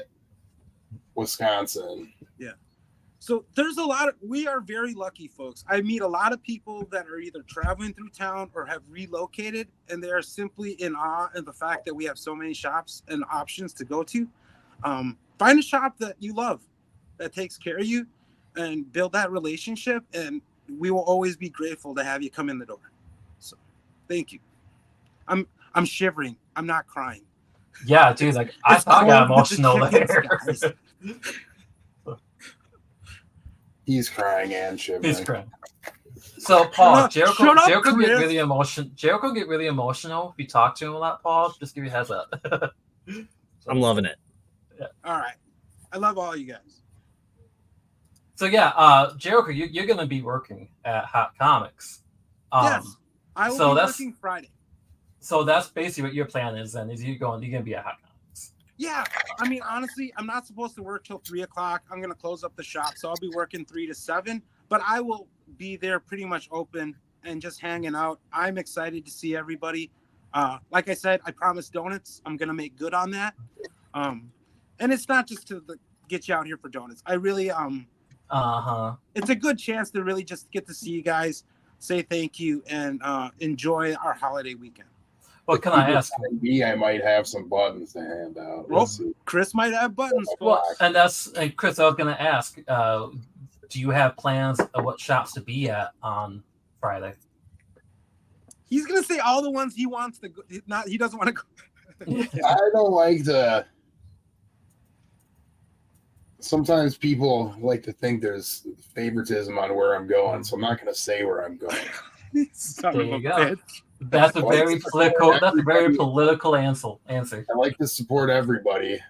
Wisconsin. Yeah. So there's we are very lucky, folks. I meet a lot of people that are either traveling through town or have relocated, and they are simply in awe of the fact that we have so many shops and options to go to. Find a shop that you love, that takes care of you, and build that relationship, and we will always be grateful to have you come in the door. So, thank you. I'm shivering. I'm not crying. Yeah, dude. Like I got emotional there. He's crying and shivering. He's crying. So Paul, Jericho get really emotional. Jericho get really emotional if you talk to him a lot. Paul, just give you a heads up. I'm loving it. Yeah. All right. I love all you guys. So Jericho, you're going to be working at Hot Comics. Yes, I will be working Friday. So that's basically what your plan is. Then is you're going to be at Hot Comics. Yeah, I mean honestly, I'm not supposed to work till 3:00. I'm going to close up the shop, so I'll be working 3 to 7. But I will be there pretty much open and just hanging out. I'm excited to see everybody. Like I said, I promised donuts. I'm going to make good on that. And it's not just to get you out here for donuts. I really it's a good chance to really just get to see you guys, say thank you, and enjoy our holiday weekend. What can I ask? I might have some buttons to hand out. Well, Chris might have buttons. Well, and Chris, I was going to ask, do you have plans of what shops to be at on Friday? He's going to say all the ones he wants to go. He doesn't want to go. I don't like to. Sometimes people like to think there's favoritism on where I'm going, so I'm not going to say where I'm going. There you go. That's a very political. That's a very political answer. I like to support everybody,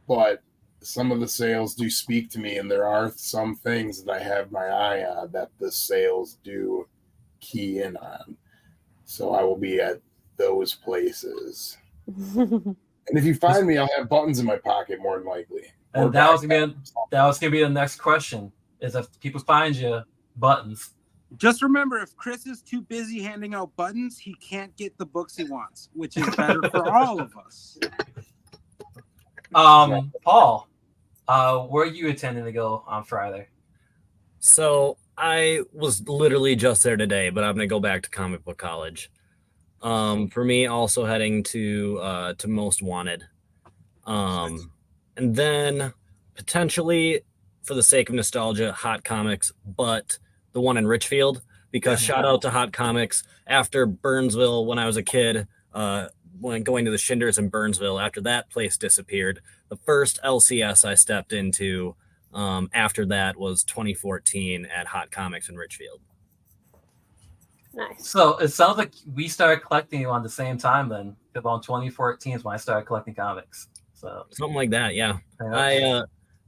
but some of the sales do speak to me, and there are some things that I have my eye on that the sales do key in on. So I will be at those places. And if you find me, I'll have buttons in my pocket more than likely. And that was gonna be the next question: is if people find you, buttons. Just remember, if Chris is too busy handing out buttons, he can't get the books he wants, which is better for all of us. Paul, where are you intending to go on Friday? So I was literally just there today, but I'm gonna go back to Comic Book College. For me, also heading to Most Wanted, and then potentially, for the sake of nostalgia, Hot Comics, but the one in Richfield, because shout out to Hot Comics. After Burnsville, when I was a kid, when going to the Shinders in Burnsville, after that place disappeared, the first LCS I stepped into after that was 2014 at Hot Comics in Richfield. Nice. So it sounds like we started collecting you on the same time then, about 2014 is when I started collecting comics. So something like that, yeah.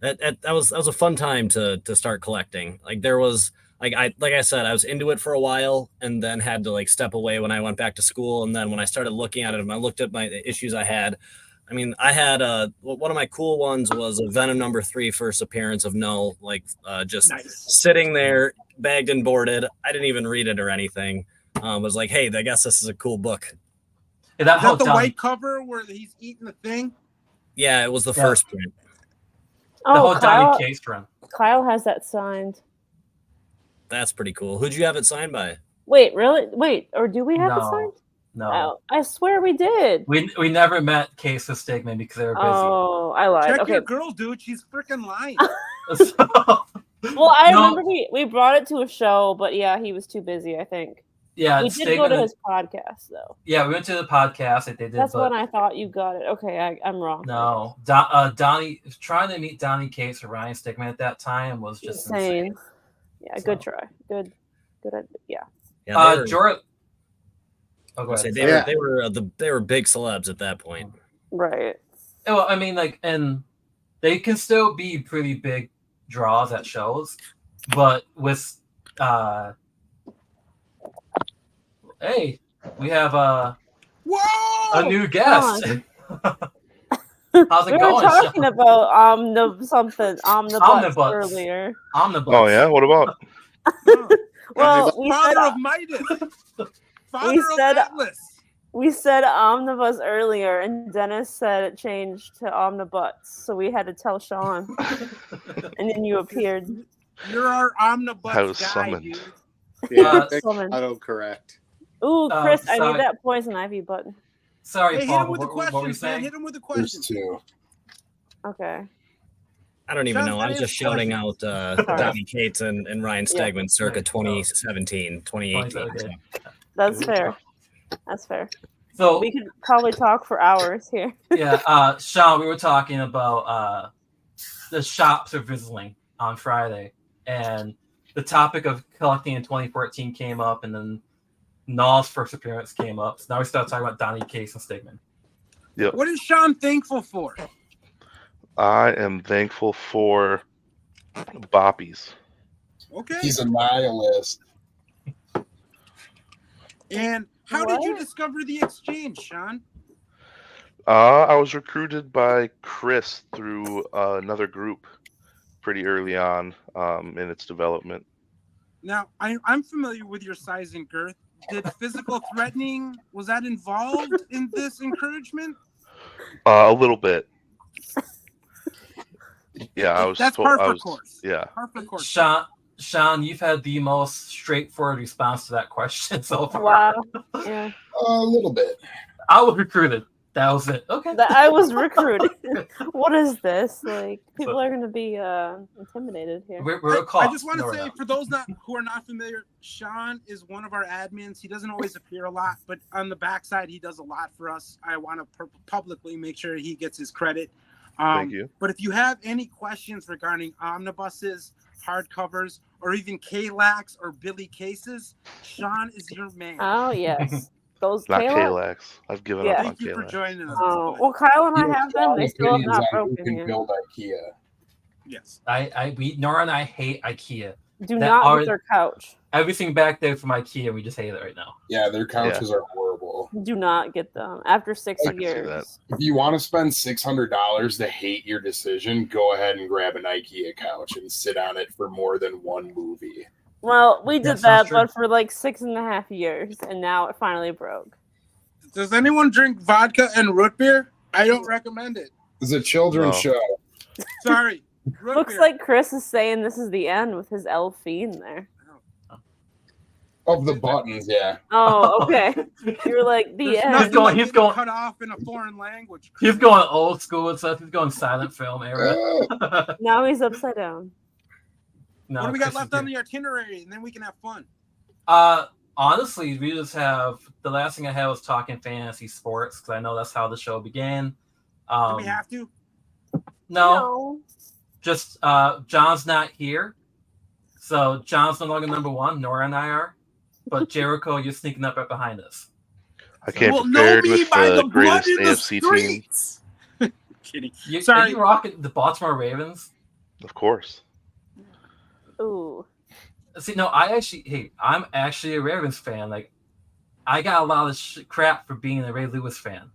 That was a fun time to start collecting. Like there was like I said, I was into it for a while and then had to like step away when I went back to school. And then when I started looking at it and I looked at the issues I had, I mean, I had one of my cool ones was a Venom #3 first appearance of Null, like just sitting there, bagged and boarded. I didn't even read it or anything. Was like, hey, I guess this is a cool book. Is that the white cover where he's eating the thing? Yeah, it was the first print. The whole Donny Case run. Kyle has that signed. That's pretty cool. Who'd you have it signed by? Wait, really? Wait, or do we have it No, signed? no. Oh, I swear we did. We never met Case and Stigman because they were busy. Oh, I lied. Check Okay. your girl, dude. She's freaking lying. So, Well, I No. remember we brought it to a show, but yeah, he was too busy, I think. yeah, We did go to Stigman. his podcast, though. Yeah, we went to the podcast that they did. That's but when I thought you got it. Okay, I'm wrong. no, Donnie trying to meet Donnie Cates or Ryan Stigman at that time was just insane. Yeah, So. good try. Good. Yeah. Yeah, they were, Jordan. Oh, go I say ahead. they were big celebs at that point. Right. Well, I mean, like, and they can still be pretty big draws at shows, but with hey, we have Whoa! a new guest. Sean. How's it We were going, talking Sean? about omnibus Omnibus. earlier. Omnibus. Oh yeah, what about? Well, we said, Father of Midas. Father we of said- Atlas. we said omnibus earlier, and Dennis said it changed to omnibus, so we had to tell Sean, and then you appeared. You're our omnibus I was guy, summoned. dude. Yeah, Summon. autocorrect. Ooh, Chris, I sorry. need that poison ivy button. Sorry, Hey, hit Paul. him with the What were you questions, man. saying? Hit him with the There's questions. two. Okay. I don't even Sean's know. I got was his just shouting out Sorry. Donnie Cates and Ryan Yeah. Stegman circa Right. 2017, 2018. Okay. That's fair. That's fair. So We could probably talk for hours here. yeah, Sean, we were talking about the shops are visiting on Friday, and the topic of collecting in 2014 came up, and then Nall's first appearance came up. So now we start talking about Donnie Case and Stigman. What is Sean thankful for? I am thankful for boppies. Okay. He's a nihilist. And how did you What? discover the exchange, Sean? I was recruited by Chris through another group pretty early on in its development. Now, I'm familiar with your size and girth. Did physical threatening, was that involved in this encouragement? A little bit. Yeah, I was. That's told, par I for was, course. Yeah. Par for course. Sean, you've had the most straightforward response to that question so far. Wow. Yeah. A little bit. I was recruited. That was it. Okay. I was recruited. What is this? Like, people are going to be intimidated here. We're a call. I just want to No, we're say, not. for those who are not familiar, Sean is one of our admins. He doesn't always appear a lot, but on the backside, he does a lot for us. I want to publicly make sure he gets his credit. Thank you. But if you have any questions regarding omnibuses, hardcovers, or even K-Lax or Billy cases, Sean is your man. Oh, yes. Those Not Kayla? K-Lax. I've given Yeah. up on Thank you for K-Lax. joining us. Oh, well, Kyle and I have them. They still have Opinions not on who broken can yet. build IKEA. Yes. Nora and I hate IKEA. Do that not are- get their couch. Everything back there from IKEA, we just hate it right now. Yeah, their couches are horrible. Do not get them after 6 I can see years. that. If you want to spend $600 to hate your decision, go ahead and grab an IKEA couch and sit on it for more than one movie. Well, we did That sounds that, true. but for like 6.5 years, and now it finally broke. Does anyone drink vodka and root beer? I don't recommend it. It's a children's No. show. Sorry. Root Looks beer. like Chris is saying this is the end with his L fiend there. Of the buttons, yeah. Oh, okay. You're like the There's end. nothing going- like he's getting going- cut off in a foreign language. He's going old school and stuff. He's going silent film era. Now he's upside down. No, What do we got Chris is left on good. the itinerary? And then we can have fun. Honestly, we just have the last thing I had was talking fantasy sports because I know that's how the show began. Do we have to? No, just John's not here, so John's no longer number one. Nora and I are, but Jericho, you're sneaking up right behind us. I can't Well, know prepared me with by the the blood greatest in the AFC team. streets. Kidding. You, Sorry. Are you rocking the Baltimore Ravens? Of course. Ooh. See, no, I'm actually a Ravens fan. Like, I got a lot of crap for being a Ray Lewis fan,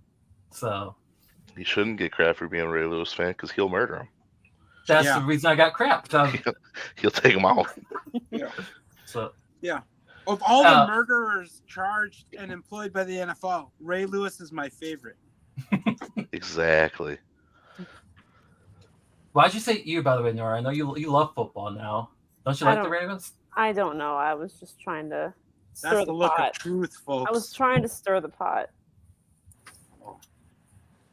so He shouldn't get crap for being a Ray Lewis fan because he'll murder him. that's Yeah. the reason I got crap. He'll take him out. So Of all the Uh, murderers charged and employed by the NFL, Ray Lewis is my favorite. Exactly. why'd you say you, by the way, Nora? I know you love football now. Don't you I like the don't- Ravens? I don't know. I was just trying to stir That's the the look of pot. truth, folks. I was trying to stir the pot.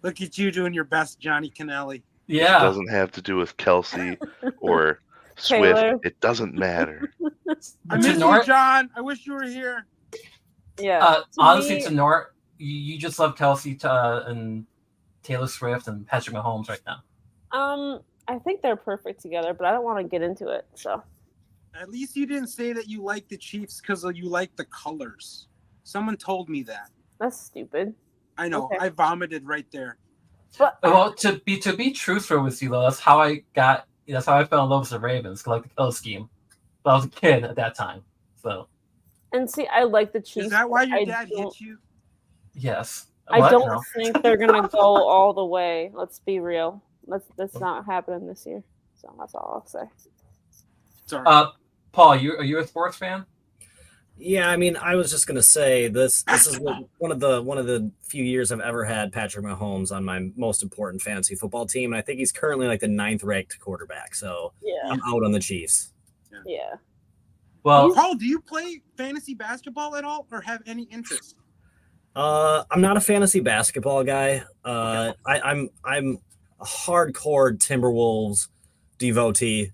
Look at you doing your best, Johnny Kennelly. It Yeah. doesn't have to do with Kelsey or Swift. Taylor. It doesn't matter. I miss Nora- you, John. I wish you were here. Yeah. to honestly, me- to Nora, you just love Kelsey and Taylor Swift and Patrick Mahomes right now. I think they're perfect together, but I don't want to get into it. So At least you didn't say that you like the Chiefs because you like the colors. Someone told me that. that's stupid. I know. Okay. I vomited right there. But Well, to be truthful with you, though, that's how I fell in love with the Ravens, like the color scheme. But I was a kid at that time, so and see, I like the Chiefs. Is that why your I dad don't- hit you? yes. I What? don't No. think they're gonna go all the way. Let's be real. That's not happening this year. So that's all I'll say. Sorry. Paul, are you a sports fan? Yeah, I mean, I was just gonna say this is one of the few years I've ever had Patrick Mahomes on my most important fantasy football team, and I think he's currently like the 9th ranked quarterback. So Yeah. I'm out on the Chiefs. Yeah. Well, Paul, do you play fantasy basketball at all or have any interest? I'm not a fantasy basketball guy. I'm a hardcore Timberwolves devotee.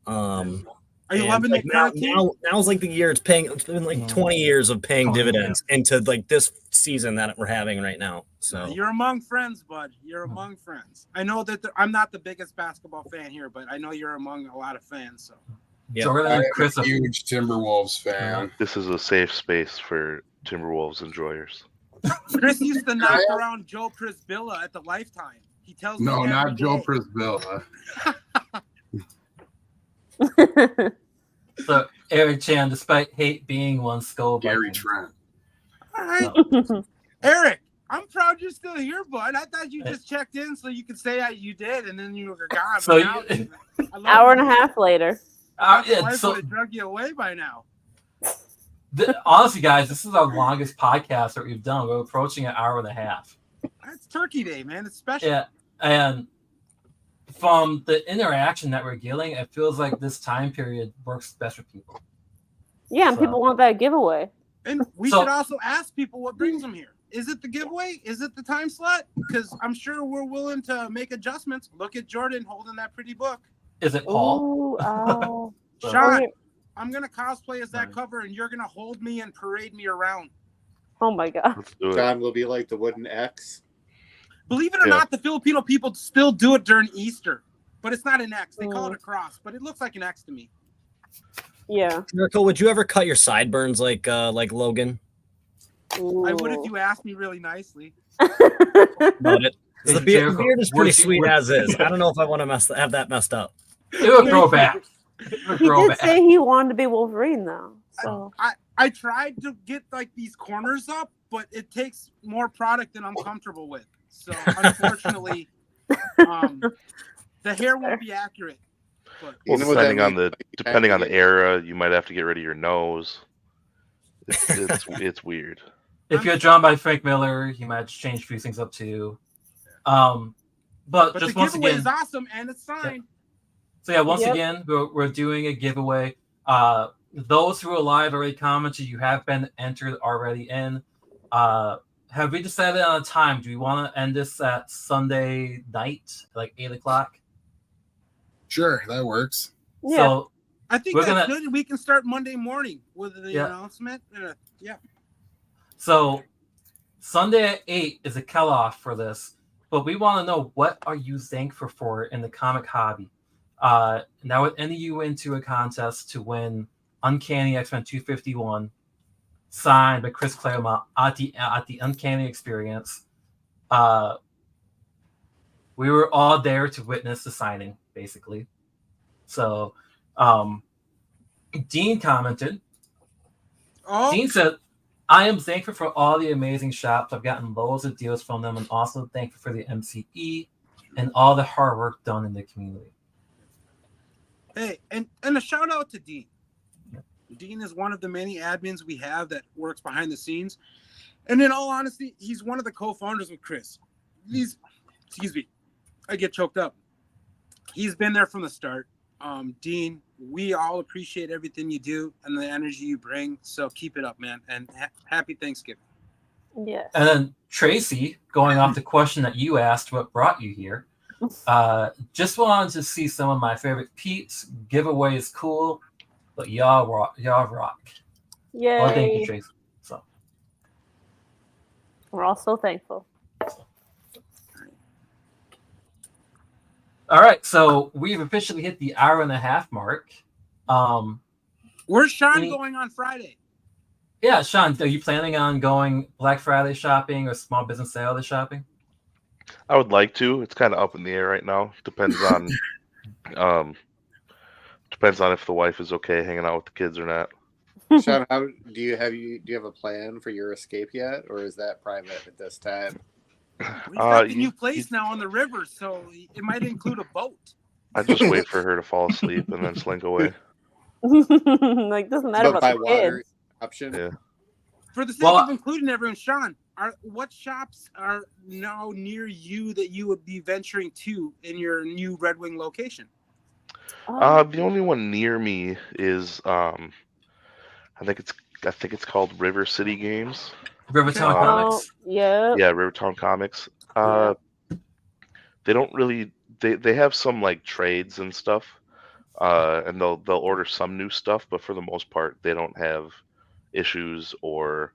Are you And, loving like, the current team? now's like the year it's paying. It's been like 20 years of paying 20, dividends into like this season that we're having right now. So You're among friends, bud. You're among friends. I know that I'm not the biggest basketball fan here, but I know you're among a lot of fans. So yeah. Jordan I'm and a Chris. huge Timberwolves fan. This is a safe space for Timberwolves enjoyers. Chris used to knock around Joe Prisbilla at the Lifetime. He tells me No, every not Joe day. Prisbilla. So Eric Chan, despite hate being one skull, Gary Trent. All right, Eric. I'm proud you're still here, bud. I thought you just checked in so you could say you did, and then you were gone. So But now, I love Hour and you. a half later. My yeah, wife so would have drug you away by now. honestly, guys, this is our longest podcast that we've done. We're approaching an hour and a half. It's Turkey Day, man. It's special. Yeah, and from the interaction that we're getting, it feels like this time period works best for people. Yeah, and So- people want that giveaway. And we So- should also ask people what brings them here. Is it the giveaway? Is it the time slot? Because I'm sure we're willing to make adjustments. Look at Jordan holding that pretty book. Is it Paul? Ooh, oh. So- Sean, yeah. I'm going to cosplay as that Right. cover, and you're going to hold me and parade me around. Oh my god. Let's do it. John will be like the wooden X. Believe it or Yeah. not, the Filipino people still do it during Easter. But it's not an X. They call it a cross, but it looks like an X to me. Yeah. Miracle, would you ever cut your sideburns like Logan? I would if Ooh. you asked me really nicely. About it. Hey, The Jericho, beard is pretty would you- sweet would- as is. I don't know if I want to have that messed up. It would grow back. It would He grow did back. say he wanted to be Wolverine though. So I tried to get like these corners up, but it takes more product than I'm comfortable with. So unfortunately, the hair won't be accurate. But Well, Even with that depending on the accurate- era, you might have to get rid of your nose. It's weird. If you're drawn by Frank Miller, he might change a few things up too. But the just once giveaway again, is awesome and it's signed. so yeah, once Yep. again, we're doing a giveaway. Those who are live already commented, you have been entered already in. Have we decided on a time? Do we want to end this at Sunday night, like 8:00? Sure, that works. yeah. So I think We're that's gonna- good. We can start Monday morning with the Yeah. announcement. Yeah. So Sunday at 8 is a cutoff for this, but we want to know, what are you thankful for in the comic hobby? And that would enter you into a contest to win Uncanny X-Men 251, signed by Chris Claremont at the Uncanny Experience. We were all there to witness the signing, basically. So Dean commented. Oh, Dean said, I am thankful for all the amazing shops. I've gotten loads of deals from them, and also thankful for the MCE and all the hard work done in the community. hey, and a shout out to Dean. Dean is one of the many admins we have that works behind the scenes. And in all honesty, he's one of the co-founders with Chris. Excuse me, I get choked up. He's been there from the start. Dean, we all appreciate everything you do and the energy you bring. So keep it up, man. And happy Thanksgiving. Yes. And then Tracy, going off the question that you asked, what brought you here? Just wanted to see some of my favorite peeps. Giveaway is cool, but y'all rock. Yay. Well, thank you, Tracy. So we're all so thankful. All right, so we've officially hit the hour-and-a-half mark. Where's Sean going on Friday? Yeah, Sean, are you planning on going Black Friday shopping or Small Business Saturday shopping? I would like to. It's kind of up in the air right now. Depends on if the wife is okay hanging out with the kids or not. Sean, do you have a plan for your escape yet, or is that private at this time? We've got the new place now on the river, so it might include a boat. I just wait for her to fall asleep and then slink away. Like, doesn't matter about by the water kids. option. Yeah. For the sake of including everyone, Sean, what shops are now near you that you would be venturing to in your new Red Wing location? The only one near me is I think it's called River City Games. Rivertown Comics. Yeah. Yeah, Rivertown Comics. They don't really they have some like trades and stuff. And they'll order some new stuff, but for the most part they don't have issues or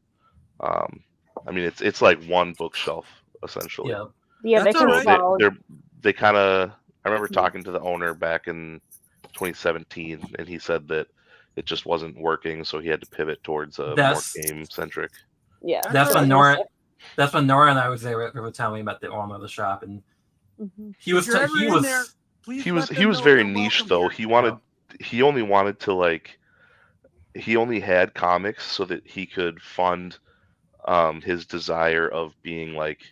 I mean it's like one bookshelf essentially. Yeah. Yeah, they can they kind of I remember talking to the owner back in 2017 and he said that it just wasn't working, so he had to pivot towards more game centric. Yeah. That's when Nora and I was there at Rivertown. We met the owner of the shop, and he was very niche though. He only wanted to like he only had comics so that he could fund his desire of being like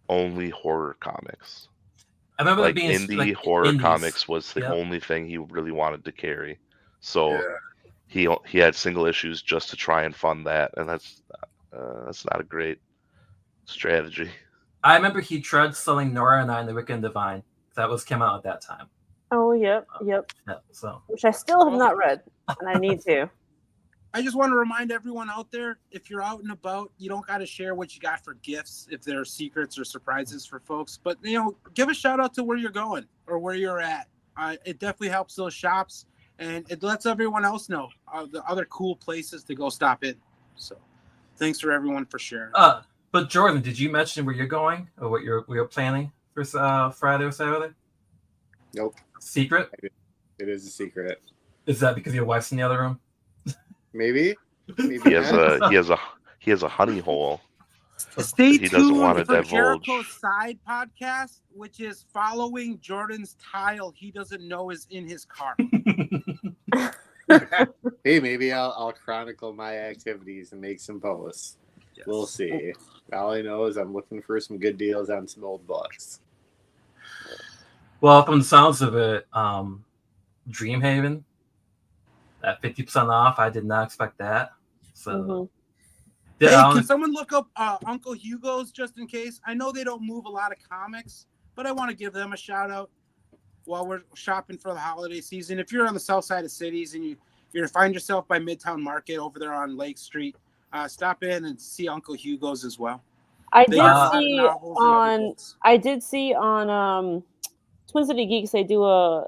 only horror comics. I remember like being indie horror comics was the only thing he really wanted to carry. So he had single issues just to try and fund that, and that's not a great strategy. I remember he tried selling Nora and I in the Wicked and Divine. That came out at that time. Oh, yep. Yeah, so which I still have not read, and I need to. I just want to remind everyone out there, if you're out and about, you don't got to share what you got for gifts if there are secrets or surprises for folks. But, give a shout out to where you're going or where you're at. It definitely helps those shops, and it lets everyone else know the other cool places to go stop in. So thanks for everyone for sharing. But Jordan, did you mention where you're going or what you're planning for Friday or Saturday? Nope. Secret? It is a secret. Is that because your wife's in the other room? Maybe. He has a honey hole. Stay he doesn't want to tuned for divulge. Jericho's side podcast, which is following Jordan's tile he doesn't know is in his car. Hey, maybe I'll chronicle my activities and make some posts. Yes. We'll see. All I know is I'm looking for some good deals on some old books. Well, from the sounds of it, Dreamhaven at 50% off. I did not expect that. So, can someone look up Uncle Hugo's just in case? I know they don't move a lot of comics, but I want to give them a shout out while we're shopping for the holiday season. If you're on the south side of cities and you find yourself by Midtown Market over there on Lake Street, stop in and see Uncle Hugo's as well. I did see on Twin City Geeks, they do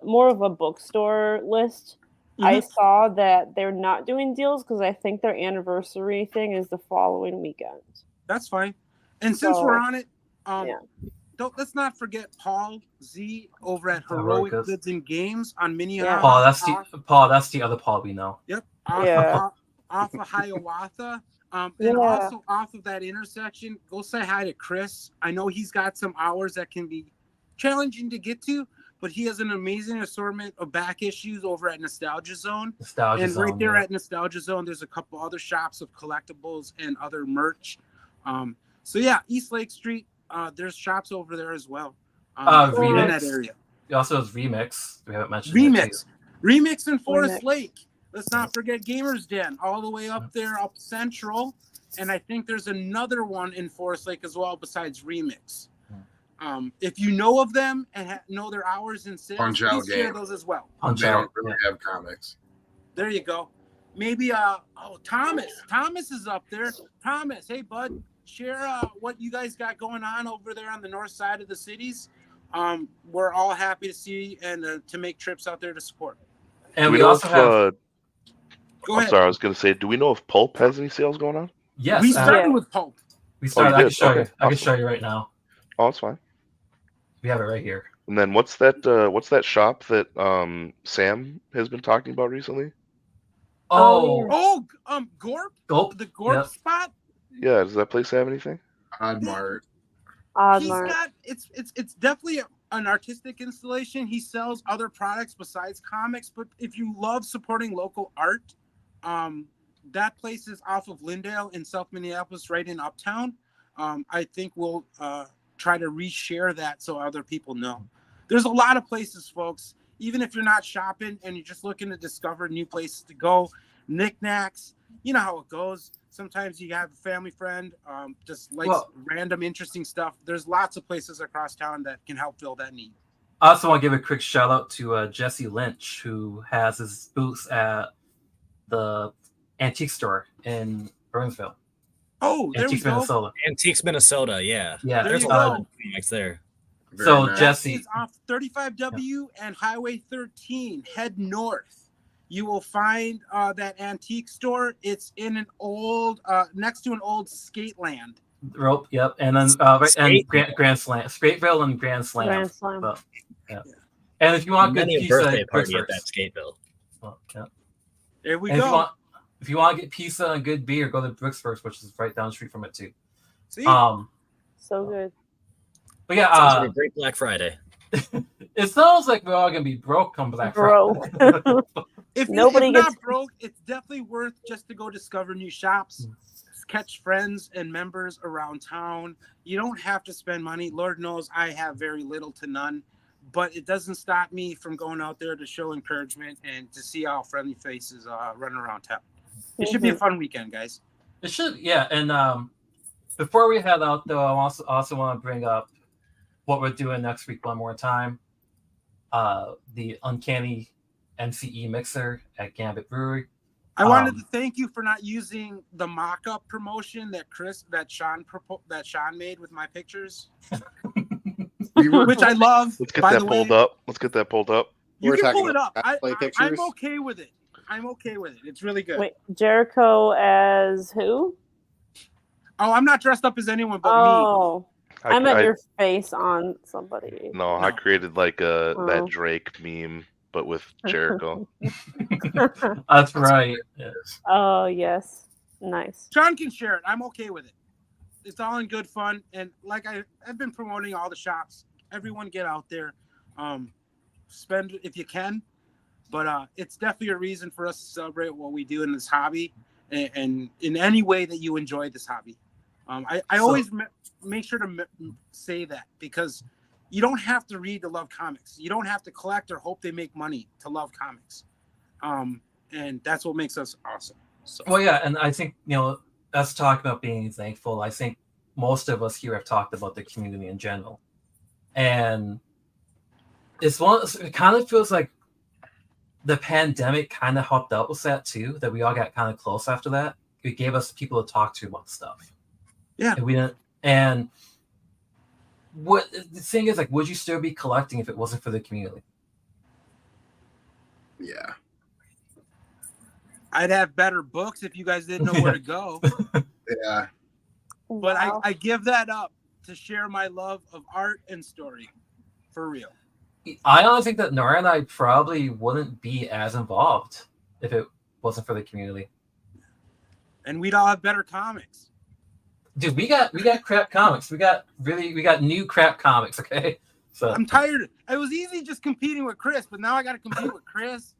more of a bookstore list. Mm-hmm. I saw that they're not doing deals because I think their anniversary thing is the following weekend. That's fine. And since we're on it, let's not forget Paul Z over at Heroic Goods and Games on Minnehaha. Paul, that's the other Paul we know. Yep. Off of Hiawatha. And also off of that intersection, go say hi to Chris. I know he's got some hours that can be challenging to get to, but he has an amazing assortment of back issues over at Nostalgia Zone. Right there at Nostalgia Zone, there's a couple other shops of collectibles and other merch. East Lake Street, there's shops over there as well. In that area. He also has Remix. We haven't mentioned Remix in Forest Lake. Let's not forget Gamers Den, all the way up there, up Central. And I think there's another one in Forest Lake as well besides Remix. If you know of them and know their hours and sales, Punch Out please share Game. those as well. Punch They Out. don't really have comics. There you go. Maybe Thomas is up there. Thomas, hey bud, share what you guys got going on over there on the north side of the cities. We're all happy to see and to make trips out there to support. And Do we we know also if, have Go I'm ahead. sorry, I was going to say, do we know if Pulp has any sales going on? yes, We started Yeah. with Pulp. we started. I you can did? show you. Okay, I can awesome. show you right now. Oh, that's fine. We have it right here. And then what's that shop that Sam has been talking about recently? Oh, Oh, Gorp, Gulp. the Gorp Yep. spot. Yeah, does that place have anything? Oddmart. He's Oddmart. got it's definitely an artistic installation. He sells other products besides comics, but if you love supporting local art, that place is off of Lindale in South Minneapolis, right in Uptown. I think we'll try to reshare that so other people know. There's a lot of places, folks. Even if you're not shopping and you're just looking to discover new places to go, knickknacks, you know how it goes. Sometimes you have a family friend, just likes random interesting stuff. There's lots of places across town that can help fill that need. I also want to give a quick shout out to Jesse Lynch, who has his booths at the antique store in Burnsville. Oh, there Antiques, we go. Minnesota. Antiques, Minnesota. Yeah. Yeah, There There's you a lot go. of comics there. Very So nice. Jesse, It's off 35W and Highway 13. Head north. You will find that antique store. It's in an old, next to an old skate land. rope, yep, and then right, and Skate. Grand Slam, Skateville and Grand Slam. Grand Slam. But, yeah. And if you want good Many a pizza, birthday party at Bricksburg's. that Skateville. Well, yeah. There we And go. if you want to get pizza and good beer, go to Bricksburg's, which is right down the street from it too. See? So good. But yeah, Sounds like a great Black Friday. it sounds like we're all gonna be broke come Black Broke. Friday. If Nobody it's gets- not broke, it's definitely worth just to go discover new shops, catch friends and members around town. You don't have to spend money. Lord knows I have very little to none, but it doesn't stop me from going out there to show encouragement and to see how friendly faces run around town. It should be a fun weekend, guys. It should, yeah. And before we head out, though, I also want to bring up what we're doing next week one more time. The Uncanny MCE mixer at Gambit Brewery. I wanted to thank you for not using the mock-up promotion that Sean made with my pictures, which I love. Let's get by that the pulled way. up. Let's get that pulled up. You We're can talking pull it up. about cosplay I'm pictures? okay with it. I'm okay with it. It's really good. Wait, Jericho as who? Oh, I'm not dressed up as anyone but me. Oh, I meant I- your face on somebody. No, I created like that Oh. Drake meme, but with Jericho. That's right. Yes. Oh, yes. Nice. Sean can share it. I'm okay with it. It's all in good fun. And like I've been promoting all the shops. Everyone get out there. Spend if you can. But it's definitely a reason for us to celebrate what we do in this hobby and in any way that you enjoy this hobby. I always make sure to say that because you don't have to read to love comics. You don't have to collect or hope they make money to love comics. And that's what makes us awesome. So. Well, yeah, and I think, us talking about being thankful, I think most of us here have talked about the community in general. And it kind of feels like the pandemic kind of helped out with that too, that we all got kind of close after that. It gave us people to talk to about stuff. Yeah. And we didn't, and what the thing is, like, would you still be collecting if it wasn't for the community? Yeah. I'd have better books if you guys didn't know where to go. Yeah. But Wow. I give that up to share my love of art and story. For real. I honestly think that Nora and I probably wouldn't be as involved if it wasn't for the community. And we'd all have better comics. Dude, we got crap comics. We got new crap comics, okay? So I'm tired. It was easy just competing with Chris, but now I got to compete with Chris,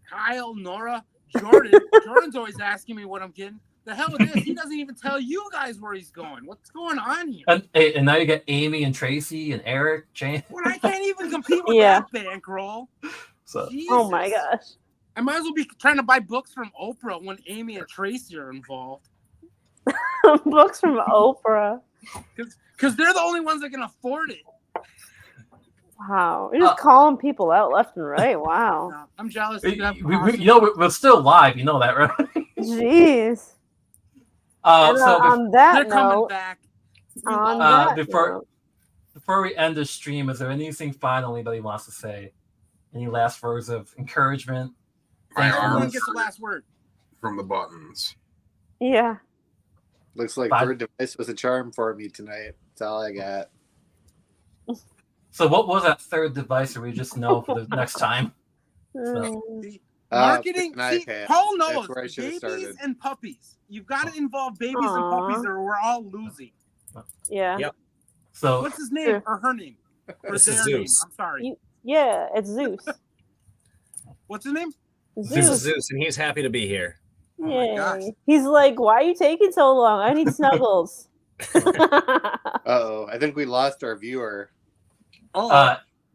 Kyle, Nora, Jordan. Jordan's always asking me what I'm getting. The hell with this? He doesn't even tell you guys where he's going. What's going on here? and now you got Amy and Tracy and Eric, Jane. Well, I can't even compete with Yeah. that bankroll. So Oh my Jesus. gosh. I might as well be trying to buy books from Oprah when Amy and Tracy are involved. Books from Oprah. Because they're the only ones that can afford it. Wow. You're just calling people out left and right. Wow. No, I'm jealous. We're still live. You know that, right? Jeez. And, So on that they're coming note, back. before we end the stream, is there anything final anybody wants to say? Any last words of encouragement? Everyone gets the last word. From the buttons. Yeah. Looks like third device was a charm for me tonight. That's all I got. So what was that third device, or we just know for the next time? Mm. So. Marketing. See, Paul knows babies and puppies. You've got to involve babies and puppies, or we're all losing. Yeah. Yep. So what's his name or her name? Or This is their Zeus. name? I'm sorry. Yeah, it's Zeus. What's his name? This is Zeus, and he's happy to be here. Oh my gosh. He's like, why are you taking so long? I need snuggles. Uh-oh. I think we lost our viewer.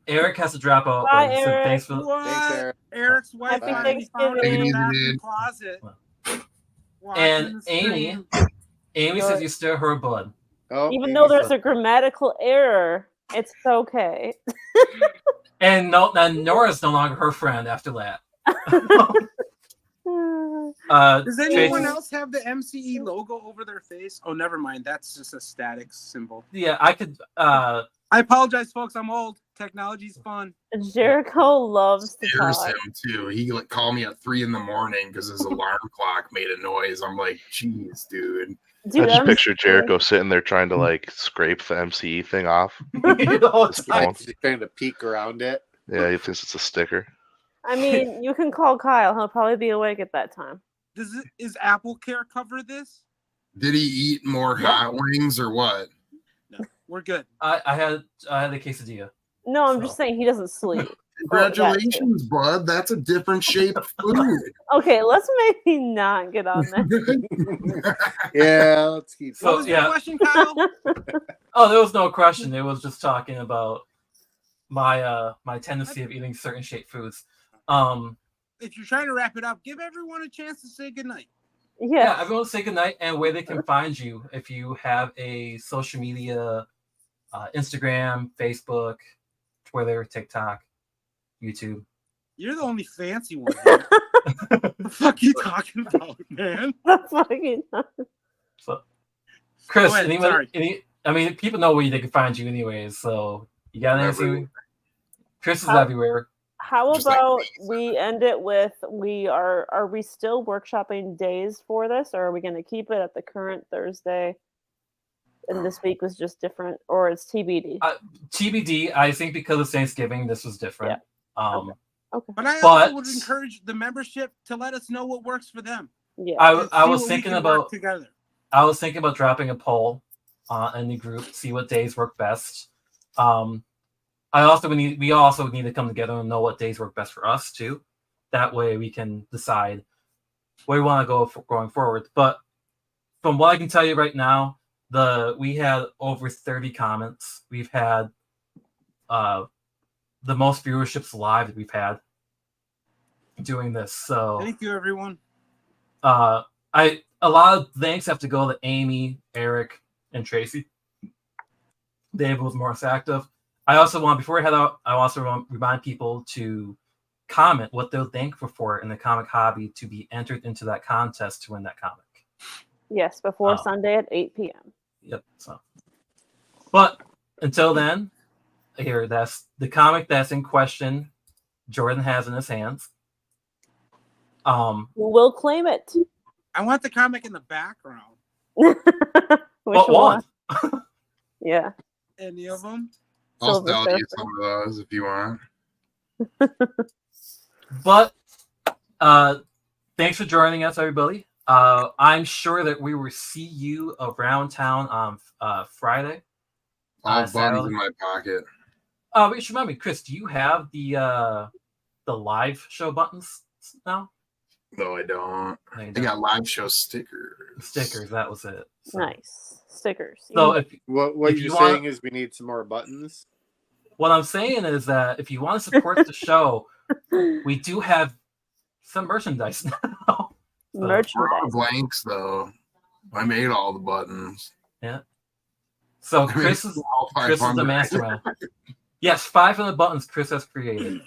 Eric has to drop out. Bye, He said Eric. thanks for Thanks, Eric. Eric's wife Happy finally found him in the Thanksgiving. bathroom closet. And Amy says you stir her blood. Oh, Even though there's a grammatical error, it's okay. And Nora's no longer her friend after that. Does anyone else have the MCE logo over their face? Oh, never mind. That's just a static symbol. Yeah, I could. I apologize, folks. I'm old. Technology's fun. Jericho loves to Scares talk. him too. He called me at 3 a.m. because his alarm clock made a noise. I'm like, jeez, dude. I just picture Jericho sitting there trying to scrape the MCE thing off. He's trying to peek around it. Yeah, he thinks it's a sticker. I mean, you can call Kyle. He'll probably be awake at that time. Is Apple Care cover this? Did he eat more hot wings or what? No, we're good. I had the quesadilla. No, I'm just saying he doesn't sleep. Congratulations, bud. That's a different shape of food. Okay, let's maybe not get on that. Yeah, let's keep. What was your question, Kyle? Oh, there was no question. It was just talking about my my tendency of eating certain shaped foods. If you're trying to wrap it up, give everyone a chance to say goodnight. Yeah, everyone say goodnight and where they can find you if you have a social media, Instagram, Facebook, Twitter, TikTok, YouTube. You're the only fancy one. What the fuck are you talking about, man? So, Chris, ahead, I mean, people know where they can find you anyways. So you got anything? Chris is everywhere. How about we end it with are we still workshopping days for this, or are we going to keep it at the current Thursday? And this week was just different, or it's TBD? TBD. I think because of Thanksgiving, this was different. Yeah. Okay. But I also would encourage the membership to let us know what works for them. Yeah. I was thinking about together. I was thinking about dropping a poll in the group, see what days work best. We also need to come together and know what days work best for us too. That way we can decide where we want to go going forward. But from what I can tell you right now, we had over 30 comments. We've had the most viewerships live that we've had doing this. So thank you, everyone. A lot of thanks have to go to Amy, Eric, and Tracy. Dave was more active. I also want, before we head out, I also want to remind people to comment what they're thankful for in the comic hobby to be entered into that contest to win that comic. Yes, before Sunday at 8 p.m. Yep. So, but until then, here, that's the comic that's in question. Jordan has in his hands. We'll claim it. I want the comic in the background. Which one? Yeah. Any of them? I'll sell you some of those if you want. But thanks for joining us, everybody. I'm sure that we will see you around town on Friday. All buttons in my pocket. We should remember, Chris, do you have the live show buttons now? No, I don't. I got live show stickers. Stickers, that was it. So. Nice. Stickers. So what you're saying is we need some more buttons? What I'm saying is that if you want to support the show, we do have some merchandise now. Merchandise. Blanks though. I made all the buttons. So Chris is the mastermind. Yes, 500 buttons Chris has created.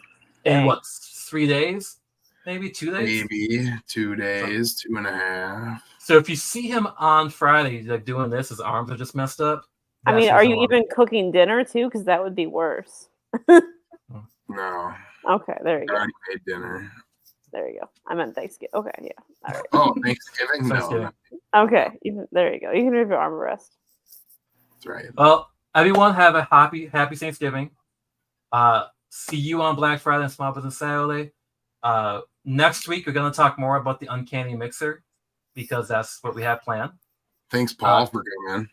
In Dang. what, 3 days? Maybe 2 days? Maybe 2 days, 2.5. So if you see him on Friday, like doing this, his arms are just messed up. I that's mean, his are you arm. even cooking dinner too? Because that would be worse. No, Okay, there you I go. already made dinner. There you go. I meant Thanksgiving. Okay, yeah. All right. Oh, Thanksgiving? No, Thanksgiving. Okay, there you go. You can have your arm rest. that's right. Well, everyone have a happy Thanksgiving. See you on Black Friday and Small Business Saturday. Next week, we're going to talk more about the Uncanny Mixer because that's what we have planned. Thanks, Paul, for coming.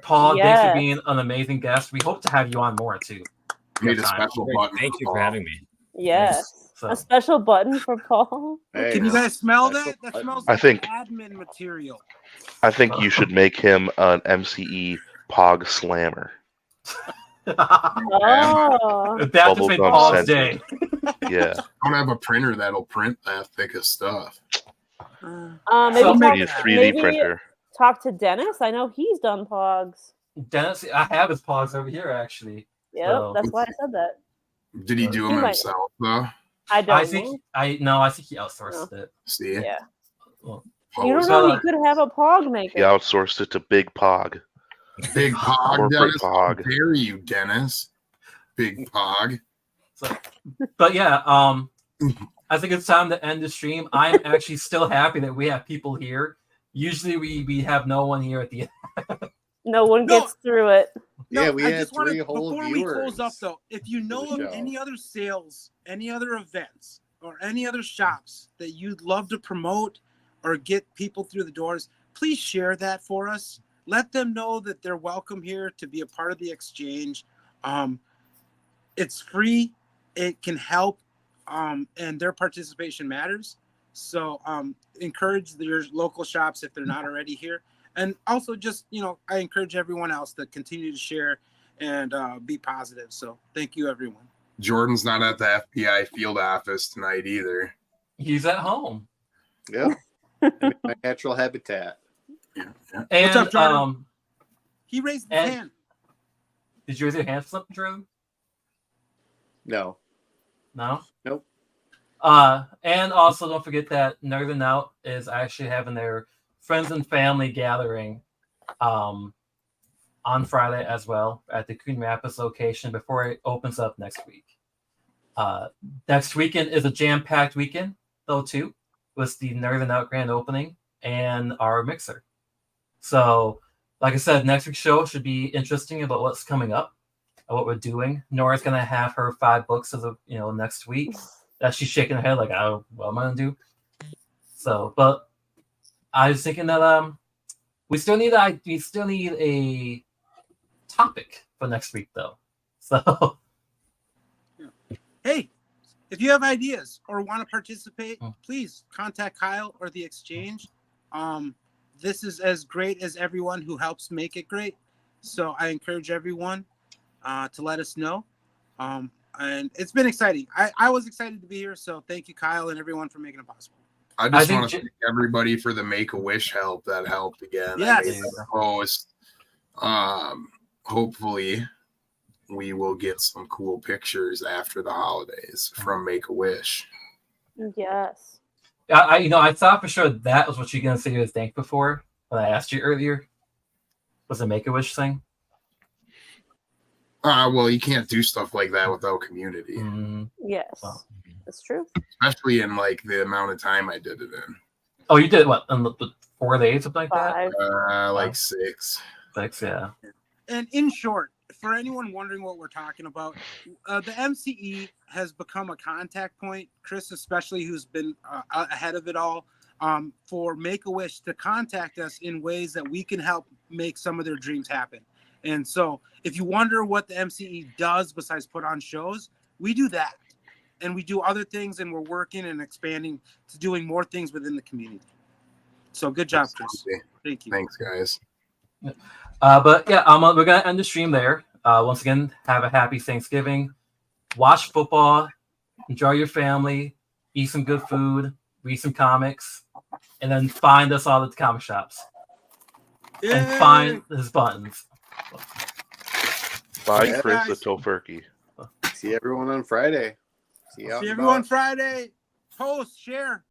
Paul, thanks Yes. for being an amazing guest. We hope to have you on more too. Made a time. special button. Thank you for having me. Yes. So- A special button for Paul. Hey, Can you guys smell that's that? That what- smells I like think- admin material. I think you should make him an MCE Pog Slammer. Oh. That just made Bubblegum Paul's scented. day. Yeah. I don't have a printer that'll print that thick of stuff. Maybe So talk, Maybe a 3D maybe printer. talk to Dennis. I know he's done pogs. Dennis, I have his paws over here actually. Yep, So- that's why I said that. Did he do He them might- himself, though? I don't I know. think I think he outsourced it. See? Yeah. Well, Paul You don't was know. So- He could have a pog maker. He outsourced it to Big Pog. Big Pog, Corporate Dennis. How Pog. dare you, Dennis? Big Pog. But yeah, I think it's time to end the stream. I'm actually still happy that we have people here. Usually we have no one here at the end. No one No. gets through it. Yeah, we I had just wanna- 3 whole before viewers. we close up, though, if you know for the of show. any other sales, any other events, or any other shops that you'd love to promote or get people through the doors, please share that for us. Let them know that they're welcome here to be a part of the exchange. It's free. It can help, and their participation matters. So encourage your local shops if they're not already here. And also just, I encourage everyone else to continue to share and be positive. So thank you, everyone. Jordan's not at the FBI field office tonight either. He's at home. Yep. I'm in my natural habitat. Yeah. And What's up, Jordan? He raised his and- hand. did you raise your hand for something, Drew? No. No? Nope. And also don't forget that Northern Out is actually having their friends and family gathering on Friday as well at the Coon Rapids location before it opens up next week. Next weekend is a jam-packed weekend, though, too, with the Northern Out grand opening and our mixer. So, like I said, next week's show should be interesting about what's coming up, what we're doing. Nora's going to have her 5 books as of next week that she's shaking her head like, oh, what am I going to do? So, but I was thinking that we still need a topic for next week, though. So, Hey, if you have ideas or want to participate, please contact Kyle or the exchange. This is as great as everyone who helps make it great. So I encourage everyone to let us know. And it's been exciting. I was excited to be here. So thank you, Kyle, and everyone for making it possible. I I just think want to J- thank everybody for the Make-A-Wish help that helped again. Yes. I made that post. Hopefully we will get some cool pictures after the holidays from Make-A-Wish. Yes. I thought for sure that was what you're going to say you was thankful for when I asked you earlier. Was a Make-A-Wish thing? Well, you can't do stuff like that without community, Yes. Wow. That's true. especially in like the amount of time I did it in. Oh, you did what? In the 4 days, something like that? 5. Like 6. 6, yeah. And in short, for anyone wondering what we're talking about, the MCE has become a contact point, Chris especially, who's been ahead of it all, for Make-A-Wish to contact us in ways that we can help make some of their dreams happen. And so if you wonder what the MCE does besides put on shows, we do that. And we do other things, and we're working and expanding to doing more things within the community. So good job, Chris. Thank you. Thanks, guys. But yeah, we're gonna end the stream there. Once again, have a happy Thanksgiving. Watch football, enjoy your family, eat some good food, read some comics, and then find us all at the comic shops. and find his buttons. Bye, Yeah, Chris the guys. Tofurkey. See everyone on Friday. See you out See and everyone about. Friday. Post, share.